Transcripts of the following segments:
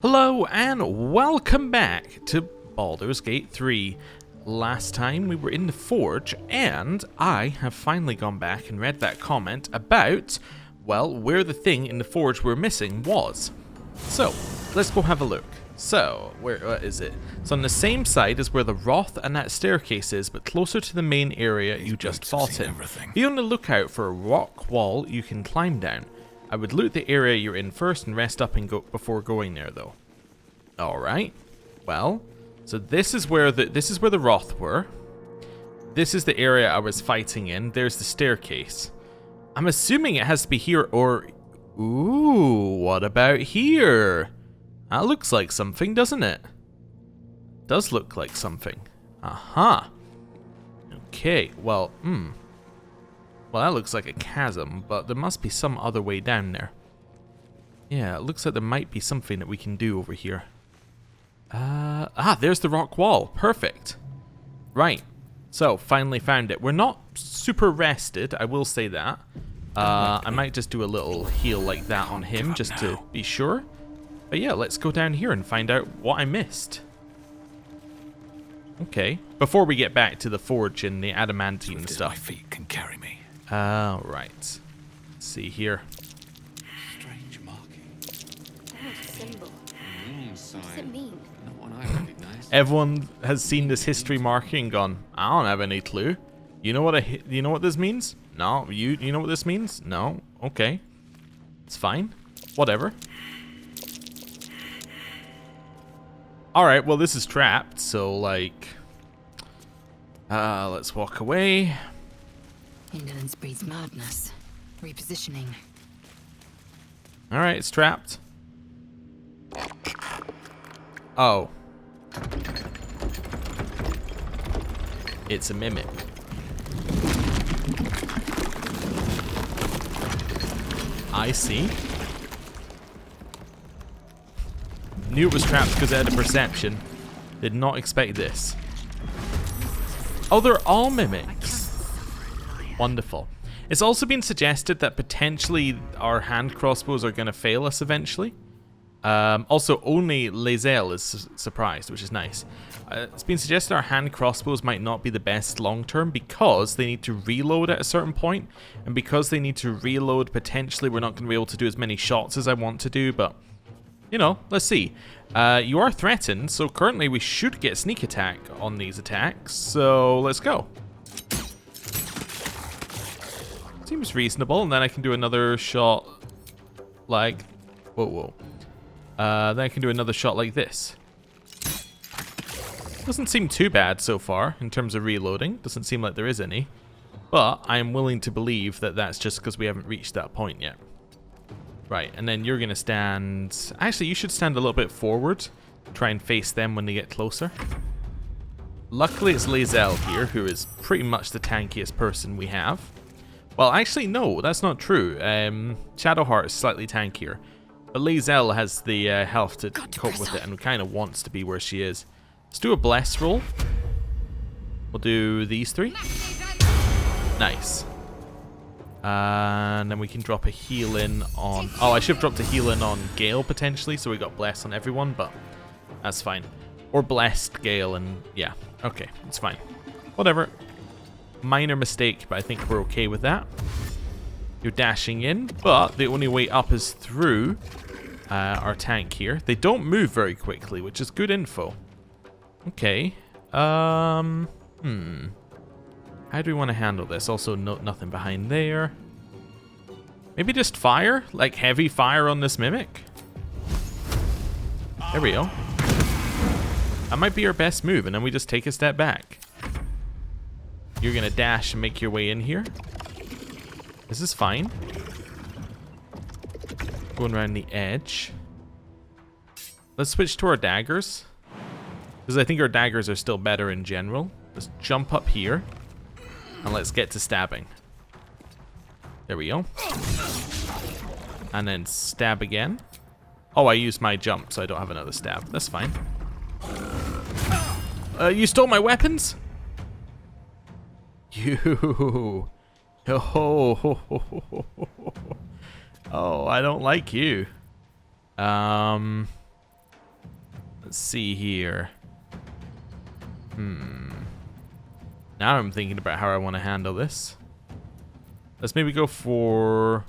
Hello and welcome back to Baldur's Gate 3. Last time we were in the forge and I have finally gone back and read that comment about, well, where the thing in the forge we're missing was. So, let's go have a look. So, where is it? It's on the same side as where the Wrath and that staircase is, but closer to the main area you just fought in. Be on the lookout for a rock wall you can climb down. I would loot the area you're in first and rest up and go before going there though. Alright. Well, so this is where the Wrath were. This is the area I was fighting in. There's the staircase. I'm assuming it has to be here or... Ooh, what about here? That looks like something, doesn't it? Does look like something. Aha. Okay, well, Well, that looks like a chasm, but there must be some other way down there. Yeah, it looks like there might be something that we can do over here. There's the rock wall. Perfect. Right. So, finally found it. We're not super rested, I will say that. I might just do a little heal like that on him, just to be sure. But yeah, let's go down here and find out what I missed. Okay. Before we get back to the forge and the adamantine stuff. My feet can carry me. Right. Let's see here. Strange marking. That symbol. What does it mean? Not one I recognize. Everyone has seen this history marking and gone, I don't have any clue. You know what this means? No. You know what this means? No. Okay. It's fine. Whatever. Alright, well this is trapped, so like... let's walk away. Indolence breeds madness. Repositioning. Alright, it's trapped. Oh. It's a mimic. I see. Knew it was trapped because it had a perception. Did not expect this. Oh, they're all mimics. Wonderful. It's also been suggested that potentially our hand crossbows are going to fail us eventually. Also, only Lae'zel is surprised, which is nice. It's been suggested our hand crossbows might not be the best long term because they need to reload at a certain point, and because they need to reload, potentially we're not going to be able to do as many shots as I want to do, but you know, let's see. You are threatened, so currently we should get sneak attack on these attacks, so let's go. Seems reasonable, and then I can do another shot like... Whoa. Then I can do another shot like this. Doesn't seem too bad so far in terms of reloading. Doesn't seem like there is any. But I am willing to believe that that's just because we haven't reached that point yet. Right, and then you're going to stand... Actually, you should stand a little bit forward. Try and face them when they get closer. Luckily, it's Lae'zel here, who is pretty much the tankiest person we have. Well, actually, no, that's not true. Shadowheart is slightly tankier. But Lae'zel has the health to cope with it and kind of wants to be where she is. Let's do a bless roll. We'll do these three. Nice. And then we can drop a heal in on... Oh, I should have dropped a heal in on Gale potentially, so we got bless on everyone, but that's fine. Or blessed Gale, and yeah, okay, it's fine. Whatever. Minor mistake, but I think we're okay with that. You're dashing in, but the only way up is through our tank here. They don't move very quickly, which is good info. Okay. How do we want to handle this? Also, nothing behind there. Maybe just fire? Like heavy fire on this mimic? There we go. That might be our best move, and then we just take a step back. You're going to dash and make your way in here. This is fine. Going around the edge. Let's switch to our daggers, because I think our daggers are still better in general. Let's jump up here. And let's get to stabbing. There we go. And then stab again. Oh, I used my jump, so I don't have another stab. That's fine. You stole my weapons? You. Oh, I don't like you. Let's see here. Now I'm thinking about how I want to handle this. Let's maybe go for...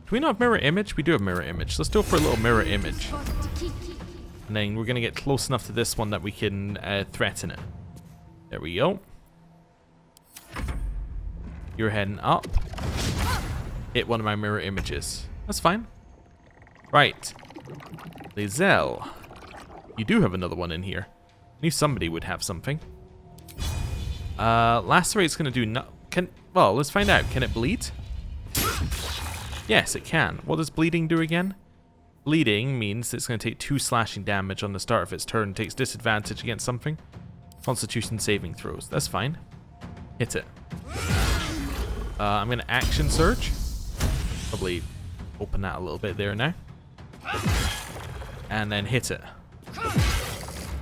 Do we not have mirror image? We do have mirror image. Let's do it for a little mirror image. And then we're going to get close enough to this one that we can threaten it. There we go. You're heading up. Hit one of my mirror images. That's fine. Right. Lizelle. You do have another one in here. I knew somebody would have something. Lacerate's going to do no... Well, let's find out. Can it bleed? Yes, it can. What does bleeding do again? Bleeding means it's going to take 2 slashing damage on the start of its turn. Takes disadvantage against something. Constitution saving throws. That's fine. Hit it. I'm going to action surge. Probably open that a little bit there now. And then hit it.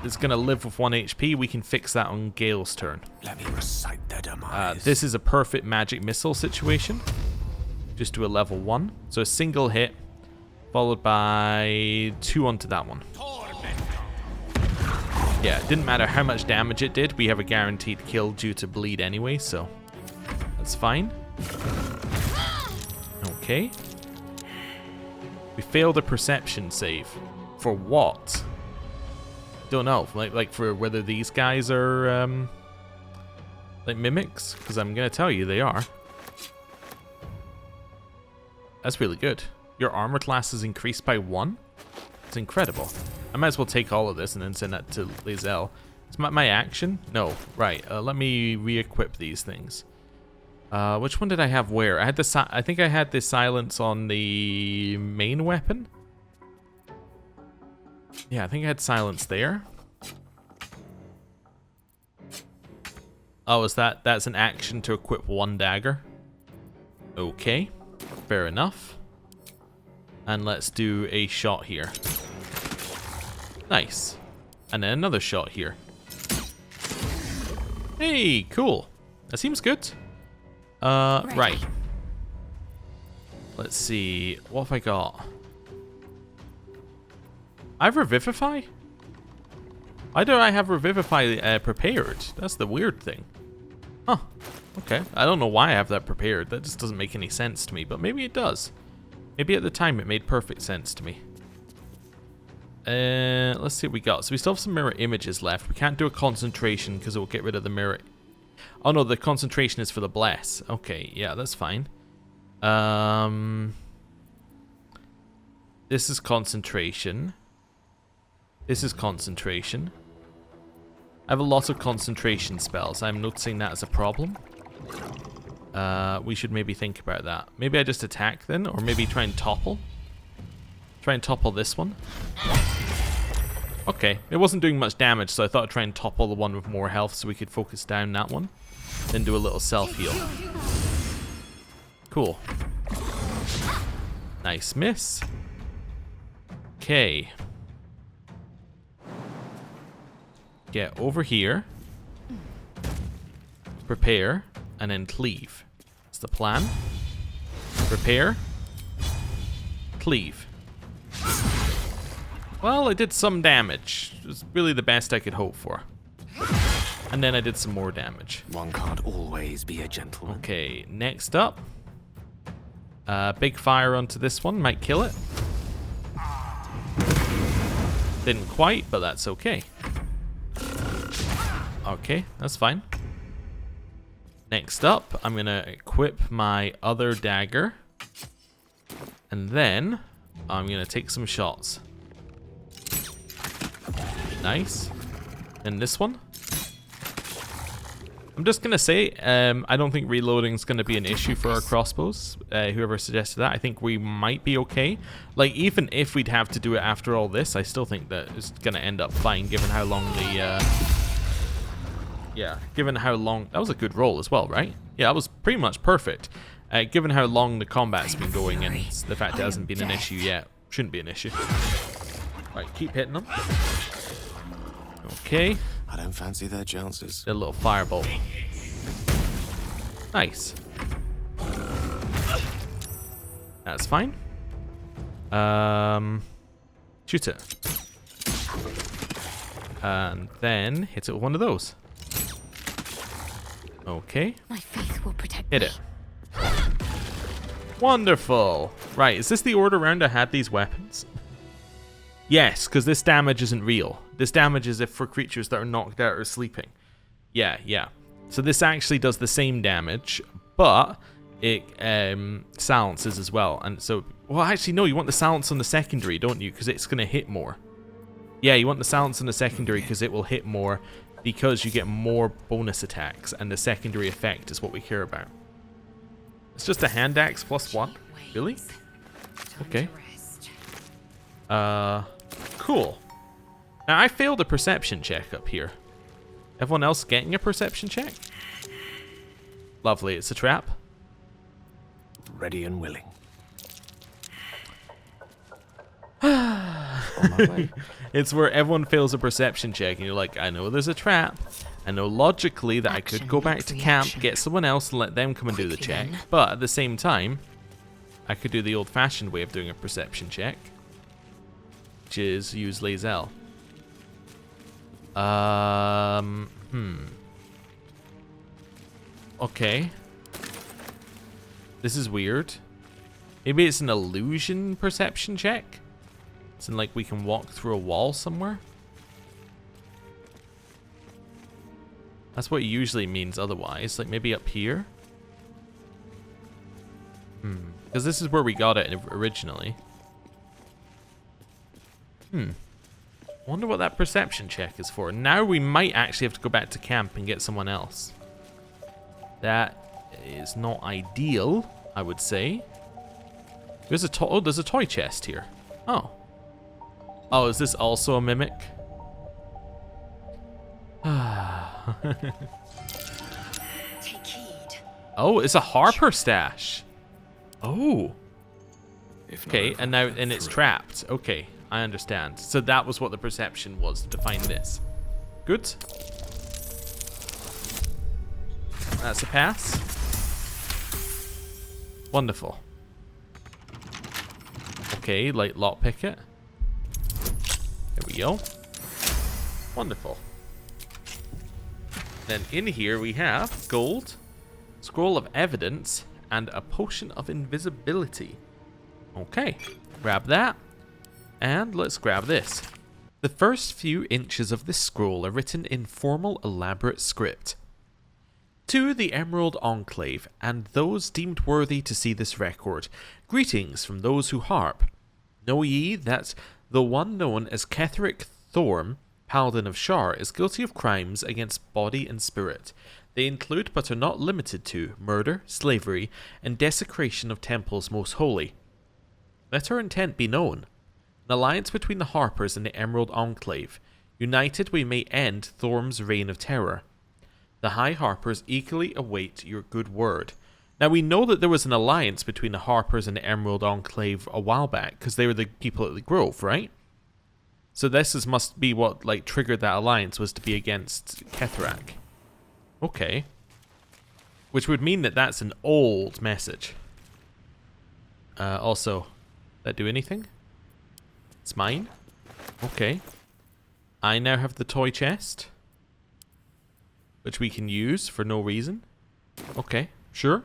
It's going to live with 1 HP. We can fix that on Gale's turn. Let me recite their demise. This is a perfect magic missile situation. Just do a level 1. So a single hit, followed by 2 onto that one. Yeah, it didn't matter how much damage it did. We have a guaranteed kill due to bleed anyway, so that's fine. Okay. We failed a perception save. For what? Don't know. Like for whether these guys are like mimics, because I'm gonna tell you they are. That's really good. Your armor class is increased by 1. It's incredible. I might as well take all of this and then send that to Lizelle. It's my action? No. Right. Let me re-equip these things. Which one did I have where? I had the I think I had the silence on the main weapon. Yeah, I think I had silence there. Oh, is that's an action to equip 1 dagger? Okay. Fair enough. And let's do a shot here. Nice. And then another shot here. Hey, cool. That seems good. Right. Let's see. What have I got? I have Revivify? Why do I have Revivify prepared? That's the weird thing. Huh. Okay. I don't know why I have that prepared. That just doesn't make any sense to me, but maybe it does. Maybe at the time it made perfect sense to me. Let's see what we got. So we still have some mirror images left. We can't do a concentration because it will get rid of the mirror. Oh no, the concentration is for the bless. Okay, yeah, that's fine. This is concentration. This is concentration. I have a lot of concentration spells. I'm noticing that as a problem. We should maybe think about that. Maybe I just attack then, or maybe try and topple. Try and topple this one. Okay, it wasn't doing much damage, so I thought I'd try and topple the one with more health so we could focus down that one. Then do a little self-heal. Cool. Nice miss. Okay. Get over here. Prepare. And then cleave. That's the plan. Prepare. Cleave. Well, I did some damage. It was really the best I could hope for. And then I did some more damage. One can't always be a gentleman. Okay, next up. Big fire onto this one. Might kill it. Didn't quite, but that's okay. Okay, that's fine. Next up, I'm going to equip my other dagger. And then I'm going to take some shots. Nice. And this one. I'm just going to say, I don't think reloading is going to be an issue for our crossbows. Whoever suggested that, I think we might be okay. Like, even if we'd have to do it after all this, I still think that it's going to end up fine, given how long the... yeah, given how long... That was a good roll as well, right? Yeah, that was pretty much perfect. Given how long the combat's been going and the fact it hasn't been an issue yet. Shouldn't be an issue. Right, keep hitting them. Okay. I don't fancy their chances. A little fireball. Nice. That's fine. Shoot it. And then hit it with one of those. Okay. My faith will protect Hit me. it. Wonderful. Right, is this the order round I had these weapons? Yes, because this damage isn't real. This damage is if for creatures that are knocked out or sleeping. Yeah, yeah. So this actually does the same damage, but it silences as well. And so, well, actually, no, you want the silence on the secondary, don't you? Because it's going to hit more. Yeah, you want the silence on the secondary because it will hit more because you get more bonus attacks, and the secondary effect is what we care about. It's just a hand axe plus 1? Really? Okay. Cool. Now, I failed a perception check up here. Everyone else getting a perception check? Lovely, it's a trap. Ready and willing. On my way. It's where everyone fails a perception check and you're like, I know there's a trap. I know logically that I could go back to camp, get someone else and let them come and do the check. But at the same time, I could do the old-fashioned way of doing a perception check, which is use Lae'zel. Okay. This is weird. Maybe it's an illusion perception check? It's in like we can walk through a wall somewhere? That's what it usually means otherwise. Like maybe up here? Because this is where we got it originally. Wonder what that perception check is for. Now we might actually have to go back to camp and get someone else. That is not ideal, I would say. There's a there's a toy chest here. Oh. Oh, is this also a mimic? Take heed. Oh, it's a Harper stash. Oh. If not Okay, over, and now then it's through. trapped. Okay, I understand. So that was what the perception was to find this. Good. That's a pass. Wonderful. Okay, like lockpick it. There we go. Wonderful. Then in here we have gold, scroll of evidence, and a potion of invisibility. Okay, grab that, and let's grab this. The first few inches of this scroll are written in formal, elaborate script. To the Emerald Enclave, and those deemed worthy to see this record, greetings from those who harp. Know ye that the one known as Ketheric Thorm, Paladin of Shar, is guilty of crimes against body and spirit. They include but are not limited to murder, slavery, and desecration of temples most holy. Let our intent be known. An alliance between the Harpers and the Emerald Enclave. United we may end Thorm's reign of terror. The High Harpers eagerly await your good word. Now we know that there was an alliance between the Harpers and the Emerald Enclave a while back, because they were the people at the Grove, right? So this must be what like triggered that alliance, was to be against Ketheric. Okay. Which would mean that that's an old message. Also, that do anything? It's mine? Okay. I now have the toy chest, which we can use for no reason. Okay, sure.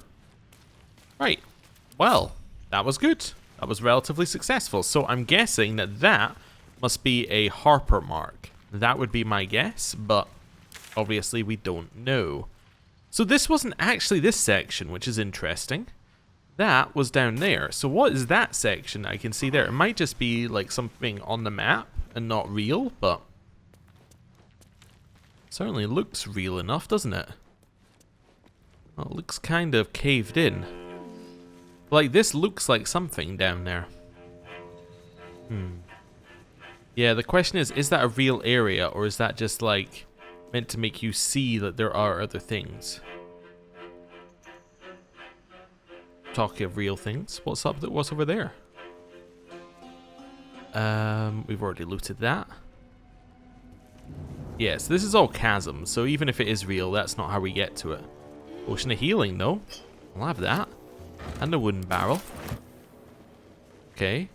Right. Well, that was good. That was relatively successful. So I'm guessing that that must be a Harper mark. That would be my guess, but obviously we don't know. So this wasn't actually this section, which is interesting. That was down there. So what is that section I can see there? It might just be like something on the map and not real, but certainly looks real enough, doesn't it? Well, it looks kind of caved in. Like, this looks like something down there. Yeah, the question is that a real area, or is that just, like, meant to make you see that there are other things? Talking of real things, what's up? What's over there? We've already looted that. Yes, this is all chasms, so even if it is real, that's not how we get to it. Potion of healing, though. I'll have that. And a wooden barrel. Okay.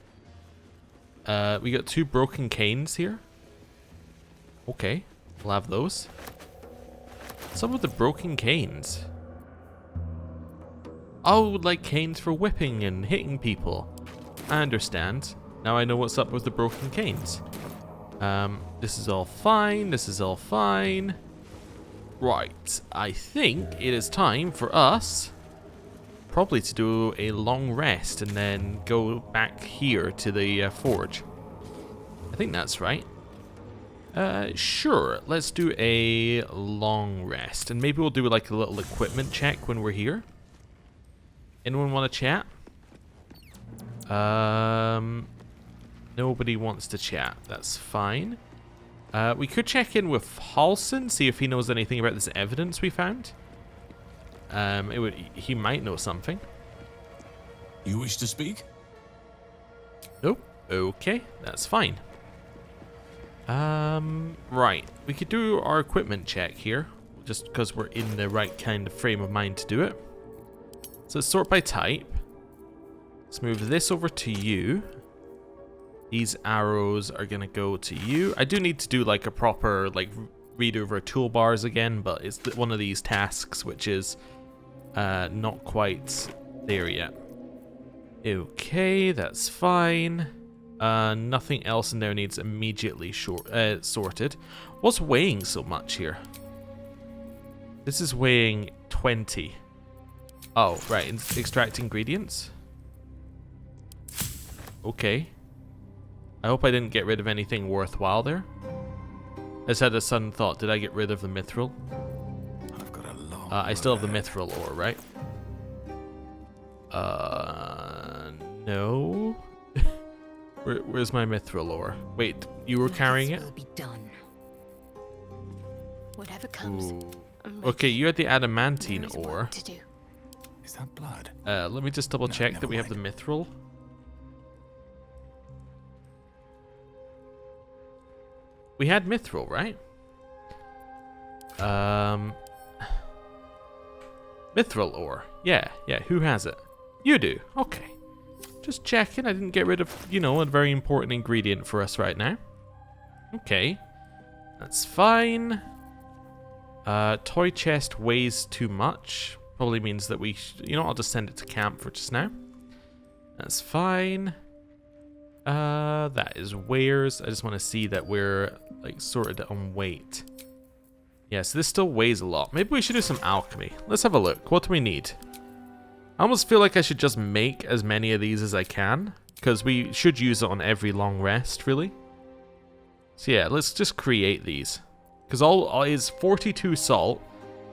We got 2 broken canes here. Okay, we'll have those. Some of the broken canes. Oh, like canes for whipping and hitting people. I understand. Now I know what's up with the broken canes. This is all fine. This is all fine. Right. I think it is time for us probably to do a long rest and then go back here to the forge. I think that's right. Sure. Let's do a long rest. And maybe we'll do like a little equipment check when we're here. Anyone want to chat? Nobody wants to chat. That's fine. We could check in with Halson, see if he knows anything about this evidence we found. He might know something. You wish to speak? Nope. Okay, that's fine. Right. We could do our equipment check here, just because we're in the right kind of frame of mind to do it. So let's sort by type. Let's move this over to you. These arrows are gonna go to you. I do need to do like a proper like read over toolbars again, but it's one of these tasks which is not quite there yet. Okay, that's fine. Nothing else in there needs immediately sorted. What's weighing so much here? This is weighing 20. Oh, right. Extract ingredients. Okay. I hope I didn't get rid of anything worthwhile there. I just had a sudden thought. Did I get rid of the mithril? I've got a long I still have the mithril ore, right? No. Where's my mithril ore? Wait, you were carrying it? Will be done. Whatever comes. I'm ready. Okay, you had the There adamantine is ore. work to do. Is that blood? Let me just double check that never we have the mind. mithril. We had mithril, right? Mithril ore. Yeah, who has it? You do. Okay. Just checking. I didn't get rid of, a very important ingredient for us right now. Okay. That's fine. Toy chest weighs too much. Probably means that we... I'll just send it to camp for just now. That's fine. That is wares. I just want to see that we're, sorted on weight. Yeah, so this still weighs a lot. Maybe we should do some alchemy. Let's have a look. What do we need? I almost feel like I should just make as many of these as I can, because we should use it on every long rest, really. So yeah, let's just create these. Because all is 42 salt,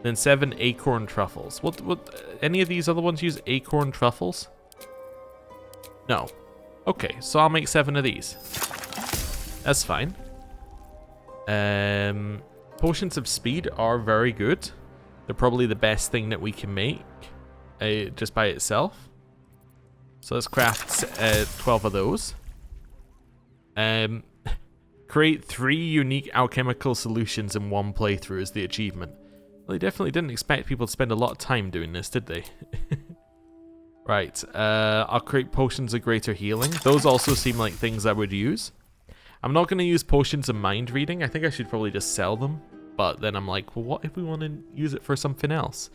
then 7 acorn truffles. What? Any of these other ones use acorn truffles? No. Okay, so I'll make 7 of these. That's fine. Potions of speed are very good. They're probably the best thing that we can make. Just by itself. So let's craft 12 of those. Create 3 unique alchemical solutions in one playthrough is the achievement. Well, they definitely didn't expect people to spend a lot of time doing this, did they? Right, I'll create potions of greater healing. Those also seem like things I would use. I'm not going to use potions of mind reading. I think I should probably just sell them. But then I'm like, well, what if we want to use it for something else?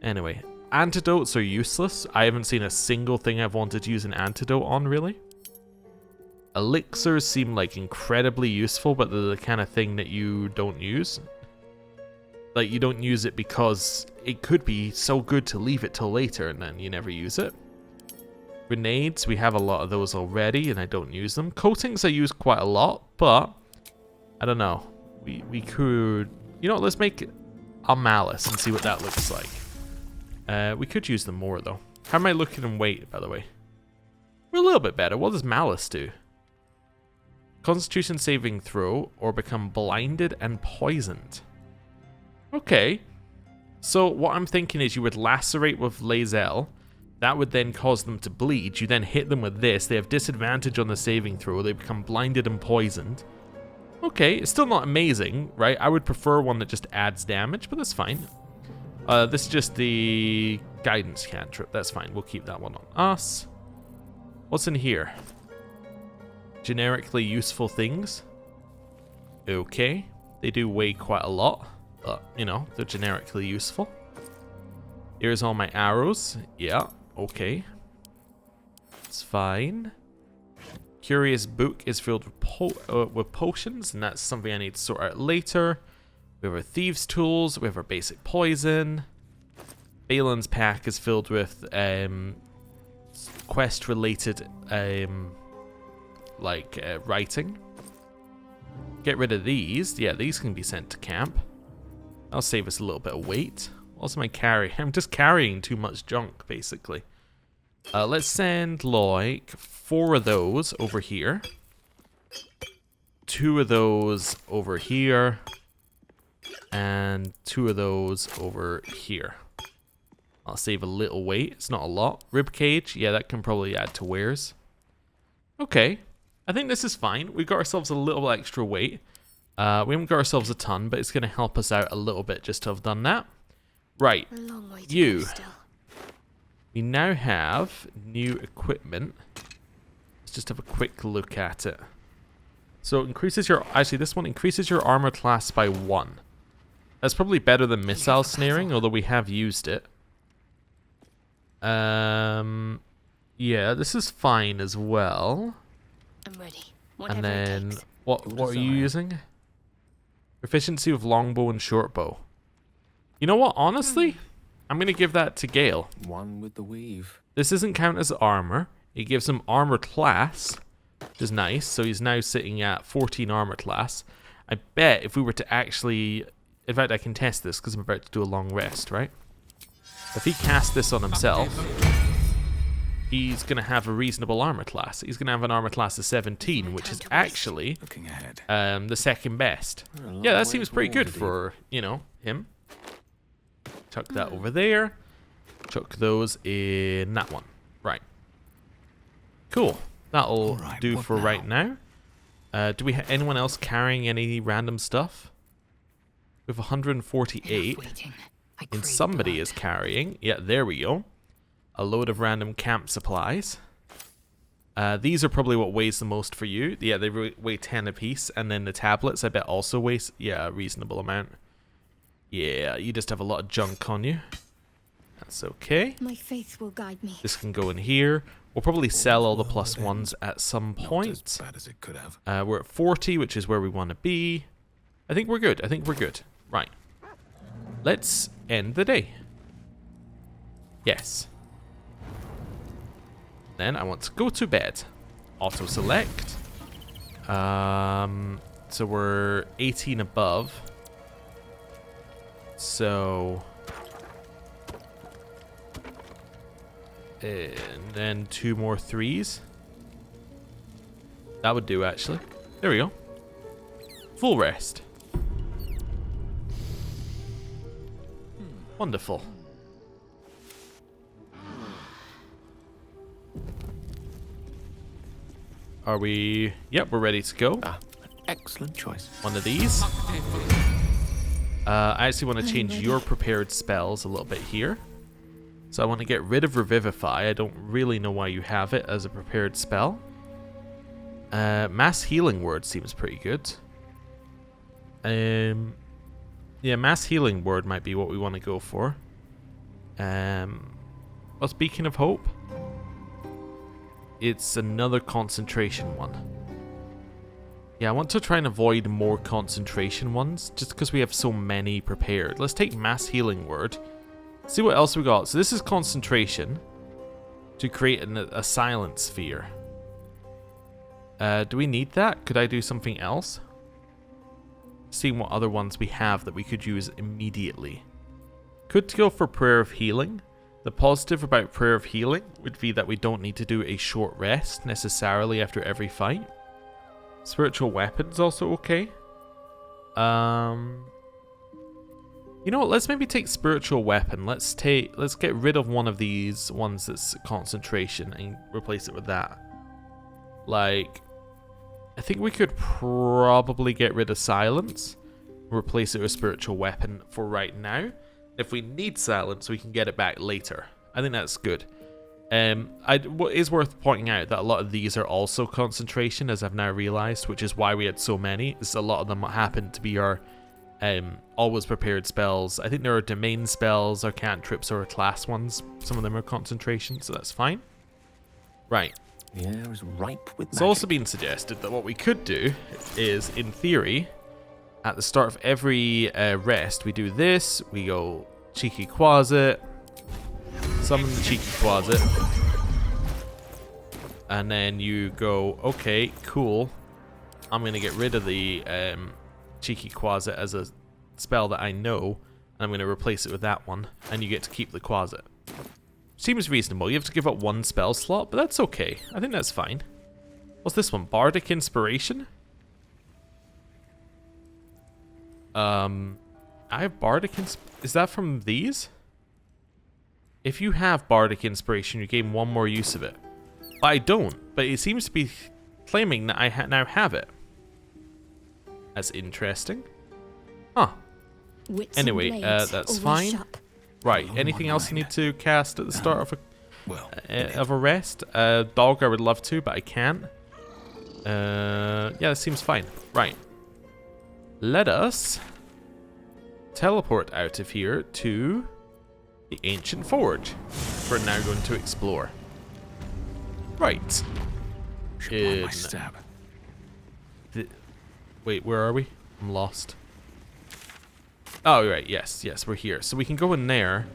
Anyway, antidotes are useless. I haven't seen a single thing I've wanted to use an antidote on, really. Elixirs seem like incredibly useful, but they're the kind of thing that you don't use. Like, you don't use it because it could be so good to leave it till later and then you never use it. Grenades, we have a lot of those already and I don't use them. Coatings I use quite a lot, but I don't know. We could... let's make a malice and see what that looks like. We could use them more, though. How am I looking in weight, by the way? We're a little bit better. What does malice do? Constitution saving throw or become blinded and poisoned. Okay. So what I'm thinking is you would lacerate with Lae'zel. That would then cause them to bleed. You then hit them with this. They have disadvantage on the saving throw. They become blinded and poisoned. Okay, it's still not amazing, right? I would prefer one that just adds damage, but that's fine. This is just the guidance cantrip. That's fine. We'll keep that one on us. What's in here? Generically useful things. Okay. They do weigh quite a lot, but, you know, they're generically useful. Here's all my arrows. Yeah, okay. It's fine. Curious book is filled with potions, and that's something I need to sort out later. We have our thieves' tools. We have our basic poison. Balin's pack is filled with quest-related writing. Get rid of these. Yeah, these can be sent to camp. That'll save us a little bit of weight. What am I carrying? I'm just carrying too much junk, basically. Let's send like 4 of those over here. 2 of those over here. And 2 of those over here. I'll save a little weight. It's not a lot. Ribcage, yeah, that can probably add to wares. Okay. I think this is fine. We got ourselves a little extra weight. We haven't got ourselves a ton, but it's going to help us out a little bit just to have done that. Right. A long way to You. go still. We now have new equipment. Let's just have a quick look at it. So it increases your... Actually, this one increases your armor class by 1. That's probably better than missile snaring, although we have used it. Yeah, this is fine as well. I'm ready. And Whatever it then, takes. what are you using? Proficiency with longbow and shortbow. You know what? Honestly, I'm going to give that to Gale. One with the weave. This doesn't count as armor. It gives him armor class, which is nice. So he's now sitting at 14 armor class. I bet if we were to actually... In fact, I can test this because I'm about to do a long rest, right? If he casts this on himself, he's going to have a reasonable armor class. He's going to have an armor class of 17, which is actually Looking ahead. the second best. We're a long Yeah, that way seems from pretty good Waterdeep. for, you know, him. Chuck that over there. Chuck those in that one. Right. Cool. That'll Alright, do what for right now. Do we have anyone else carrying any random stuff? We have 148. Waiting. I And crave somebody blood. is carrying, yeah, there we go, a load of random camp supplies. These are probably what weighs the most for you. Yeah, they weigh 10 apiece. And then the tablets, I bet, also weigh, yeah, a reasonable amount. Yeah, you just have a lot of junk on you. That's okay. My faith will guide me. This can go in here. We'll probably sell all the plus ones at some Not point. as bad as it could have. We're at 40, which is where we want to be. I think we're good. I think we're good. Right. Let's end the day. Yes. Then I want to go to bed. Auto select. So we're 18 above. So... And then 2 more 3s. That would do, actually. There we go. Full rest. Wonderful. Are we... Yep, we're ready to go. Ah, an excellent choice. One of these. I actually want to change your prepared spells a little bit here. So I want to get rid of Revivify. I don't really know why you have it as a prepared spell. Mass Healing Word seems pretty good. Yeah, Mass Healing Word might be what we want to go for. What's Beacon of Hope? It's another concentration one. Yeah, I want to try and avoid more concentration ones, just because we have so many prepared. Let's take Mass Healing Word. See what else we got. So this is concentration to create a silent sphere. Do we need that? Could I do something else? Seeing what other ones we have that we could use immediately. Could go for Prayer of Healing. The positive about Prayer of Healing would be that we don't need to do a short rest necessarily after every fight. Spiritual Weapon's also okay. You know what? Let's maybe take Spiritual Weapon. Let's get rid of one of these ones that's concentration and replace it with that. Like, I think we could probably get rid of Silence, replace it with Spiritual Weapon for right now. If we need Silence, we can get it back later. I think that's good. What is worth pointing out that a lot of these are also concentration, as I've now realized, which is why we had so many. Is a lot of them happen to be our always prepared spells. I think there are domain spells, or cantrips, or class ones. Some of them are concentration, so that's fine. Right. The air is ripe with It's magic. also been suggested that what we could do is, in theory, at the start of every rest, we do this. We go cheeky quasit. Summon the cheeky quasit, and then you go, okay, cool, I'm gonna get rid of the cheeky quasit as a spell that I know, and I'm gonna replace it with that one, and you get to keep the quasit. Seems reasonable. You have to give up one spell slot, but that's okay. I think that's fine. What's this one? Bardic Inspiration? I have Bardic Is that from these? If you have Bardic Inspiration, you gain one more use of it. But I don't. But it seems to be claiming that I now have it. That's interesting. Huh. Wits Anyway, and blades, that's always fine. sharp. Right. On Anything one else you line. need to cast at the start of Well, a rest? Dog, I would love to, but I can't. Yeah, that seems fine. Right. Let us teleport out of here to the Ancient Forge. We're now going to explore. Right. should want my in- stab. Wait, where are we? I'm lost. Oh, right. Yes, we're here. So we can go in there.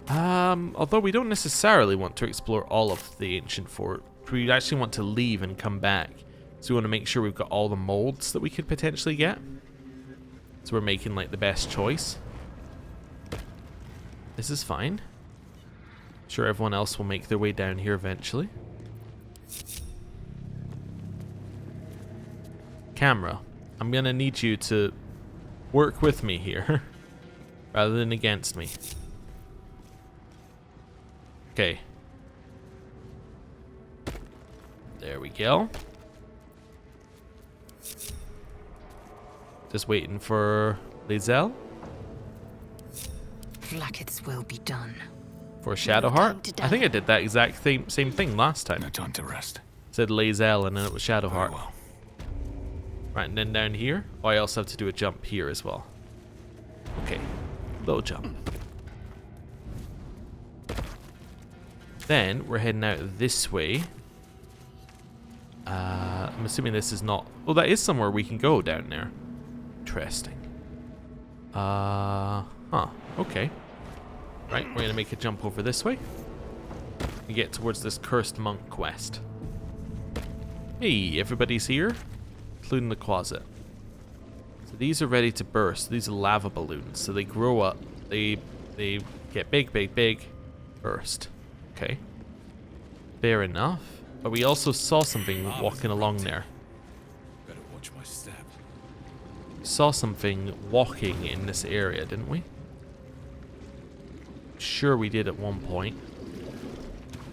Although we don't necessarily want to explore all of the Ancient Forge. We actually want to leave and come back. So we want to make sure we've got all the molds that we could potentially get. So we're making like the best choice. This is fine. Sure, everyone else will make their way down here eventually. Camera, I'm gonna need you to work with me here rather than against me. Okay. There we go. Just waiting for Lizelle. Blacket's will be done. For Shadowheart. I think I did that exact same thing last time. No time to rest. Said Lizelle and then it was Very Shadowheart. well. Right, and then down here. Oh, I also have to do a jump here as well. Okay. Low jump. Then we're heading out this way. I'm assuming this is not... Oh, that is somewhere we can go down there. Interesting. Huh. Okay. Right, we're going to make a jump over this way. And get towards this Cursed Monk quest. Hey, everybody's here. Including the closet. So these are ready to burst. These are lava balloons. So they grow up. They get big, burst. Okay. Fair enough. But we also saw something walking along there. Better watch my step. Saw something walking in this area, didn't we? Sure we did at one point.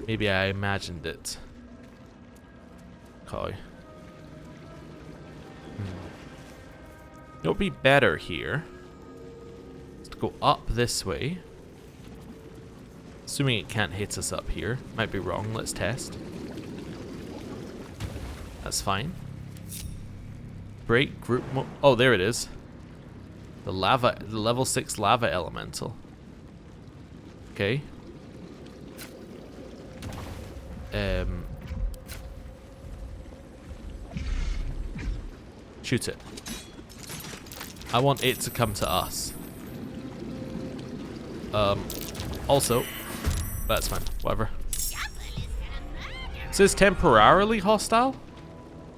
Maybe I imagined it. Okay. It would be better here to go up this way. Assuming it can't hit us up here. Might be wrong. Let's test. That's fine. Break group mode. Oh, there it is. The level 6 lava elemental. Okay. Shoot it. I want it to come to us. Also, that's fine. Whatever. It says temporarily hostile?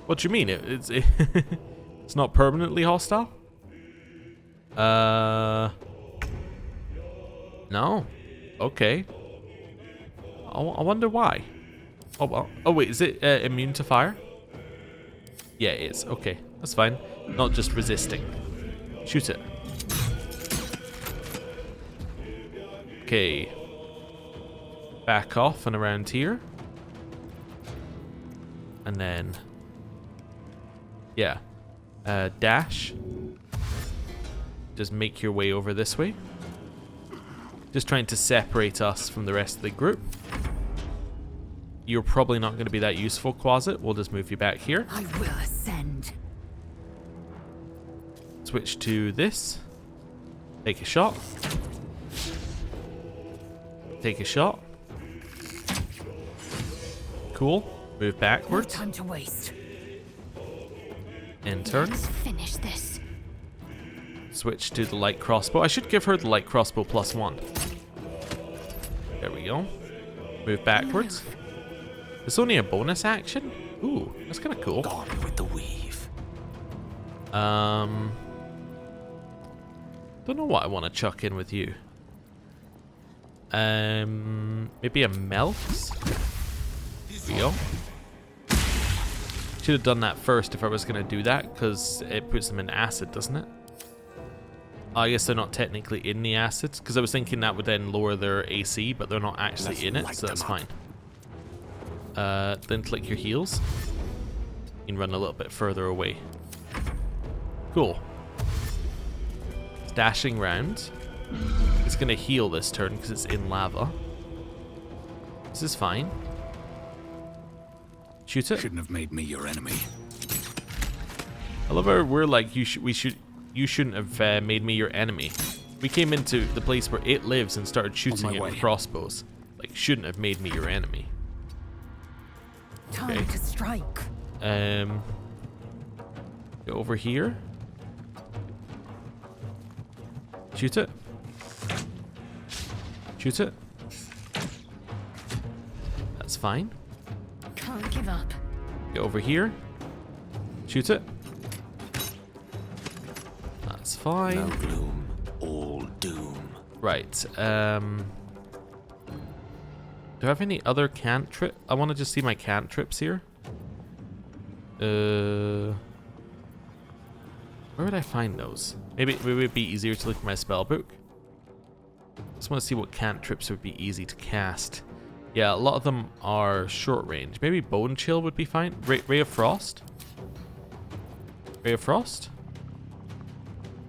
What do you mean? It's it's not permanently hostile? No. Okay. I wonder why. Oh well. Oh wait, is it immune to fire? Yeah, it is. Okay, that's fine. Not just resisting. Shoot it. Okay. Back off and around here. And then... yeah. Dash. Just make your way over this way. Just trying to separate us from the rest of the group. you're probably not going to be that useful, Quasit. We'll just move you back here. I will ascend. Switch to this. Take a shot. Take a shot. Cool. Move No backwards. time to waste. In turn. Let's finish this. Switch to the light crossbow. I should give her the light crossbow +1. There we go. Move backwards. It's only a bonus action? Ooh, that's kind of cool. Gone with the weave. Don't know what I want to chuck in with you. Maybe a Melks? There we go. Should have done that first if I was going to do that, because it puts them in acid, doesn't it? I guess they're not technically in the acids, because I was thinking that would then lower their AC, but they're not actually Let's in it, light so that's them up. fine. Then click your heals. You can run a little bit further away. Cool. Dashing round. It's going to heal this turn because it's in lava. This is fine. Shoot it. Shouldn't have made me your enemy. I love how we're like, you shouldn't have made me your enemy. We came into the place where it lives and started shooting it with way. crossbows. Like, shouldn't have made me your enemy. Time Okay. to strike. Go over here. Shoot it. Shoot it. That's fine. Can't give up. Get over here. Shoot it. That's fine. No gloom, all doom. Right. Do I have any other cantrip? I want to just see my cantrips here. Where would I find those? Maybe it would be easier to look at my spell book. Just want to see what cantrips would be easy to cast. Yeah, a lot of them are short range. Maybe Bone Chill would be fine. Ray of Frost. Ray of Frost.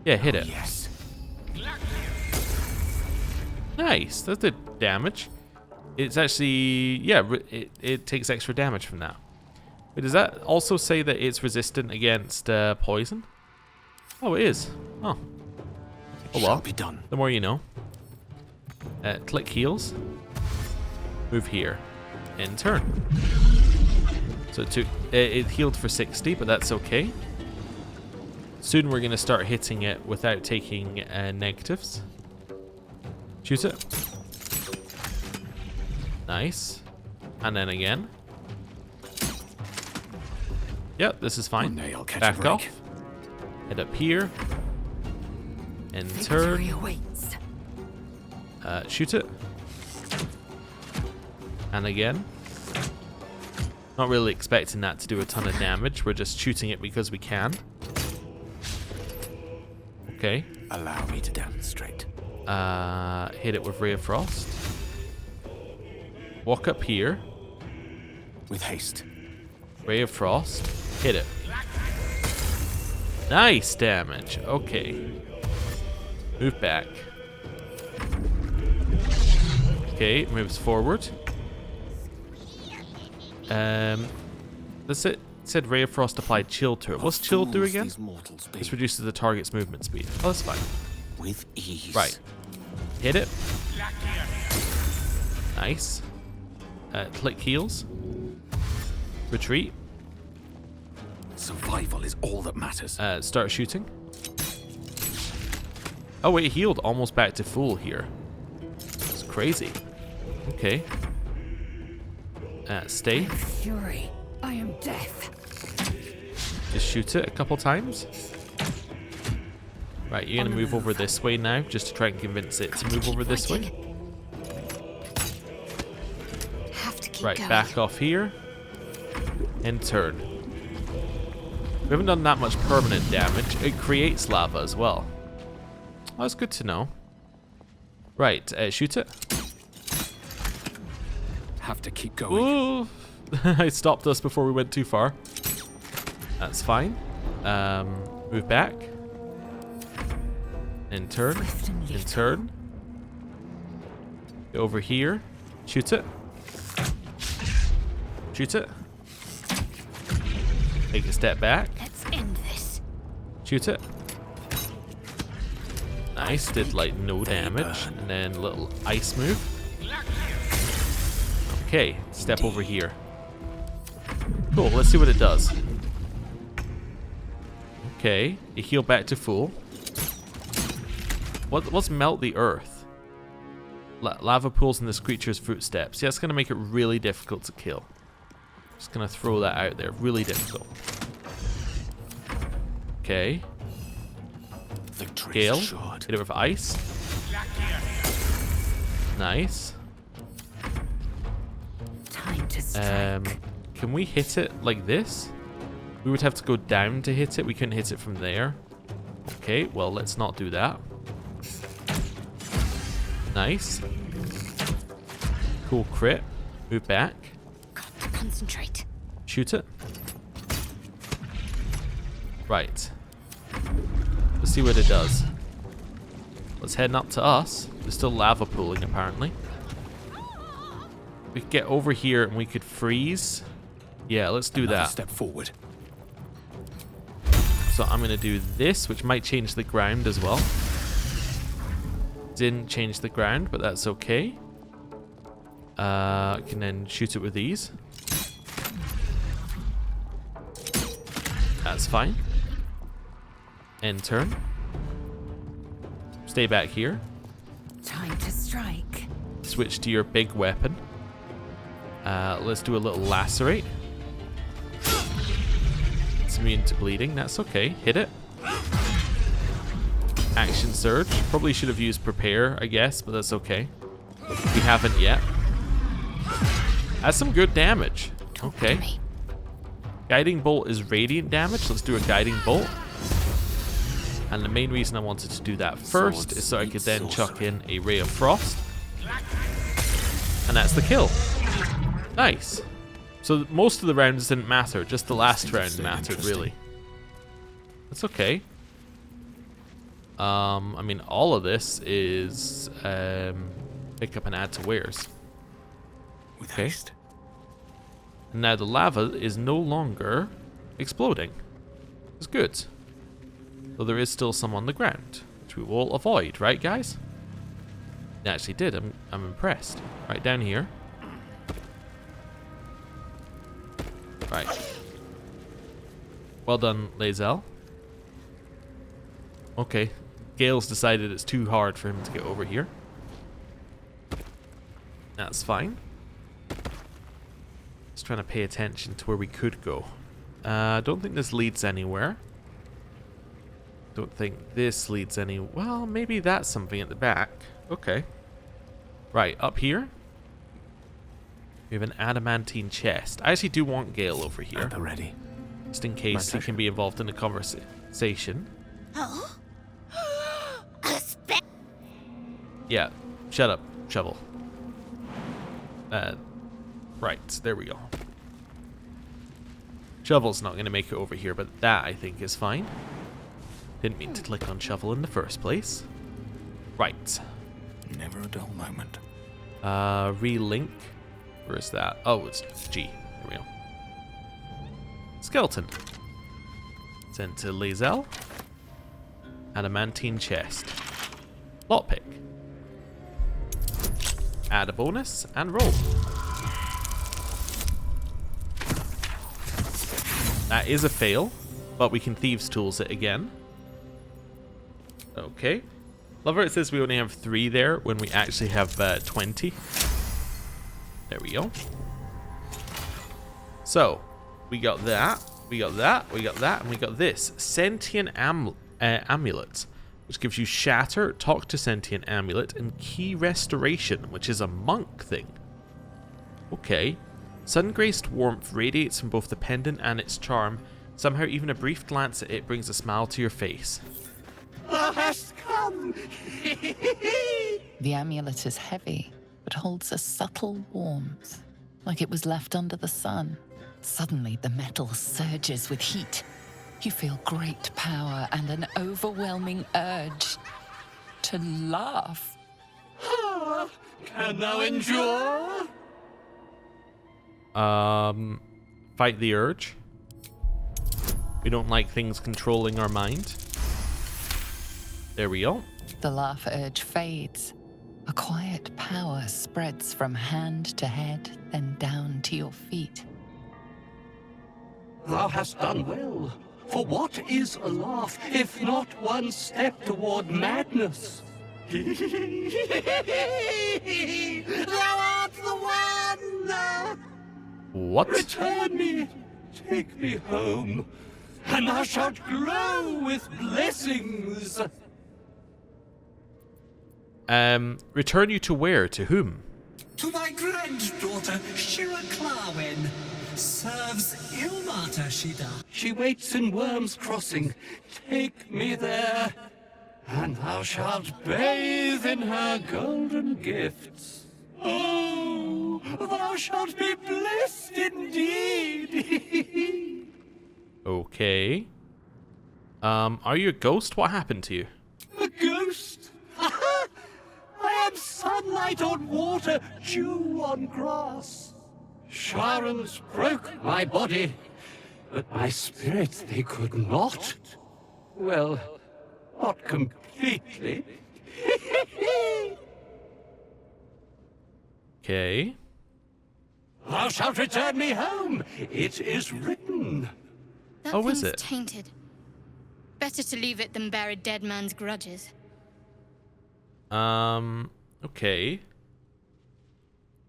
Yeah, hit it. Yes. Nice. That did damage. It's actually, yeah, it takes extra damage from that. But does that also say that it's resistant against poison? Oh, it is. Oh. Oh well. Shall be done. The more you know. Click heals. Move here. End turn. So it healed for 60, but that's okay. Soon we're going to start hitting it without taking negatives. Shoot it. Nice. And then again. Yep, this is fine. One day I'll catch a Back break. off. Head up here. And turn. Victory awaits. Shoot it. And again. Not really expecting that to do a ton of damage. We're just shooting it because we can. Okay. Allow me to demonstrate. Hit it with Ray of Frost. Walk up here. With haste. Ray of Frost. Hit it. Nice damage. Okay. Move back. Okay, moves forward. That's it. It said Ray of Frost applied chill to it. What's chill do Fools again? these mortals be. This reduces the target's movement speed. Oh, that's fine. With ease. Right. Hit it. Nice. Click heals. Retreat. Survival is all that matters. Start shooting. Oh, it healed almost back to full here. It's crazy. Okay. Stay. Fury. I am death. Just shoot it a couple times. Right, you're gonna move over this way now, just to try and convince it to move over this way. Have to keep Right, going. back off here. And turn. We haven't done that much permanent damage. It creates lava as well. Oh, that's good to know. Right, shoot it. Have to keep going. Ooh! I stopped us before we went too far. That's fine. Move back. And turn. Swift and And lethal. turn. Go over here. Shoot it. Shoot it. Take a step back. Let's end this. Shoot it. Nice, did like no damage. And then little ice move. Okay, step over here. Cool, let's see what it does. Okay, you heal back to full. What's melt the earth? Lava pools in this creature's footsteps. Yeah, it's going to make it really difficult to kill. Just going to throw that out there. Really difficult. Okay. Gale. Hit it with ice. Nice. Time to strike. Can we hit it like this? We would have to go down to hit it. We couldn't hit it from there. Okay, well, let's not do that. Nice. Cool crit. Move back. Got to concentrate. Shoot it. Right. Let's see what it does. Let's head up to us. There's still lava pooling, apparently. We could get over here and we could freeze. Yeah, let's do that. Step forward. So I'm going to do this, which might change the ground as well. Didn't change the ground, but that's okay. I can then shoot it with these. That's fine. End turn. Stay back here. Time to strike. Switch to your big weapon. Let's do a little lacerate. It's immune to bleeding. That's okay. Hit it. Action surge. Probably should have used prepare, I guess, but that's okay. We haven't yet. That's some good damage. Okay. Guiding bolt is radiant damage. Let's do a guiding bolt. And the main reason I wanted to do that first is so I could then chuck in a ray of frost. And that's the kill. Nice. So most of the rounds didn't matter, just the last round mattered, really. That's okay. I mean, all of this is pick up and add to wares. With Okay. haste. And now the lava is no longer exploding. It's good. Though there is still some on the ground, which we will avoid, right, guys? It actually did. I'm impressed. Right down here. Right. Well done, Lae'zel. Okay. Gale's decided it's too hard for him to get over here. That's fine. Just trying to pay attention to where we could go. I don't think this leads anywhere. Don't think this leads any... Well, maybe that's something at the back. Okay. Right, up here. We have an adamantine chest. I actually do want Gale over here. At the ready. Just in case he can be involved in the conversation. Oh? Yeah, shut up, Shovel. Right, there we go. Shovel's not going to make it over here, but that, I think, is fine. Didn't mean to click on Shovel in the first place. Right. Never a dull moment. Relink. Where is that? Oh, it's G. There we go. Skeleton. Sent to Lae'zel. Adamantine chest. Lockpick. Add a bonus and roll. That is a fail, but we can Thieves' Tools it again. Okay. Love how it says we only have 3 there when we actually have 20. There we go. So, we got that, we got that, we got that, and we got this. Sentient Amulet, which gives you Shatter, Talk to Sentient Amulet, and Key Restoration, which is a monk thing. Okay. Sun-graced warmth radiates from both the pendant and its charm. Somehow even a brief glance at it brings a smile to your face. Has come. The amulet is heavy, but holds a subtle warmth, like it was left under the sun. Suddenly, the metal surges with heat. You feel great power and an overwhelming urge to laugh. Can thou endure? Fight the urge. We don't like things controlling our mind. There we go. The laugh urge fades. A quiet power spreads from hand to head, then down to your feet. Thou hast done well. For what is a laugh, if not one step toward madness? Thou art the one! What? Return me, take me home, and thou shalt glow with blessings. Return you to where? To whom? To thy granddaughter, Shira Clarwen. Serves Ilmata, she does. She waits in Worm's Crossing. Take me there, and thou shalt bathe in her golden gifts. Oh, thou shalt be blessed indeed. Okay. Are you a ghost? What happened to you? A ghost? I am sunlight on water, dew on grass. Sharons broke my body, but my spirit they could not. Well, not completely. Okay. Thou shalt return me home. It is written. That Oh, is thing's it? tainted. Better to leave it than bear a dead man's grudges. Okay.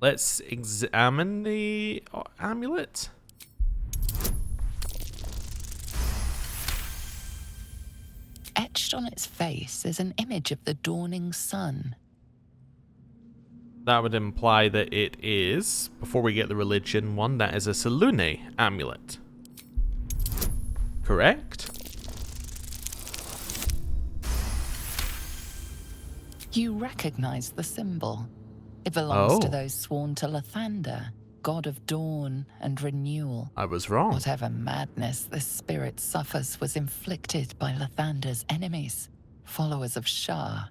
Let's examine the amulet. Etched on its face is an image of the dawning sun. That would imply that it is, before we get the religion one, that is a Selune amulet. Correct? You recognize the symbol. It belongs to Oh. those sworn to Lathander, god of dawn and renewal. I was wrong. Whatever madness this spirit suffers was inflicted by Lathander's enemies, followers of Shah.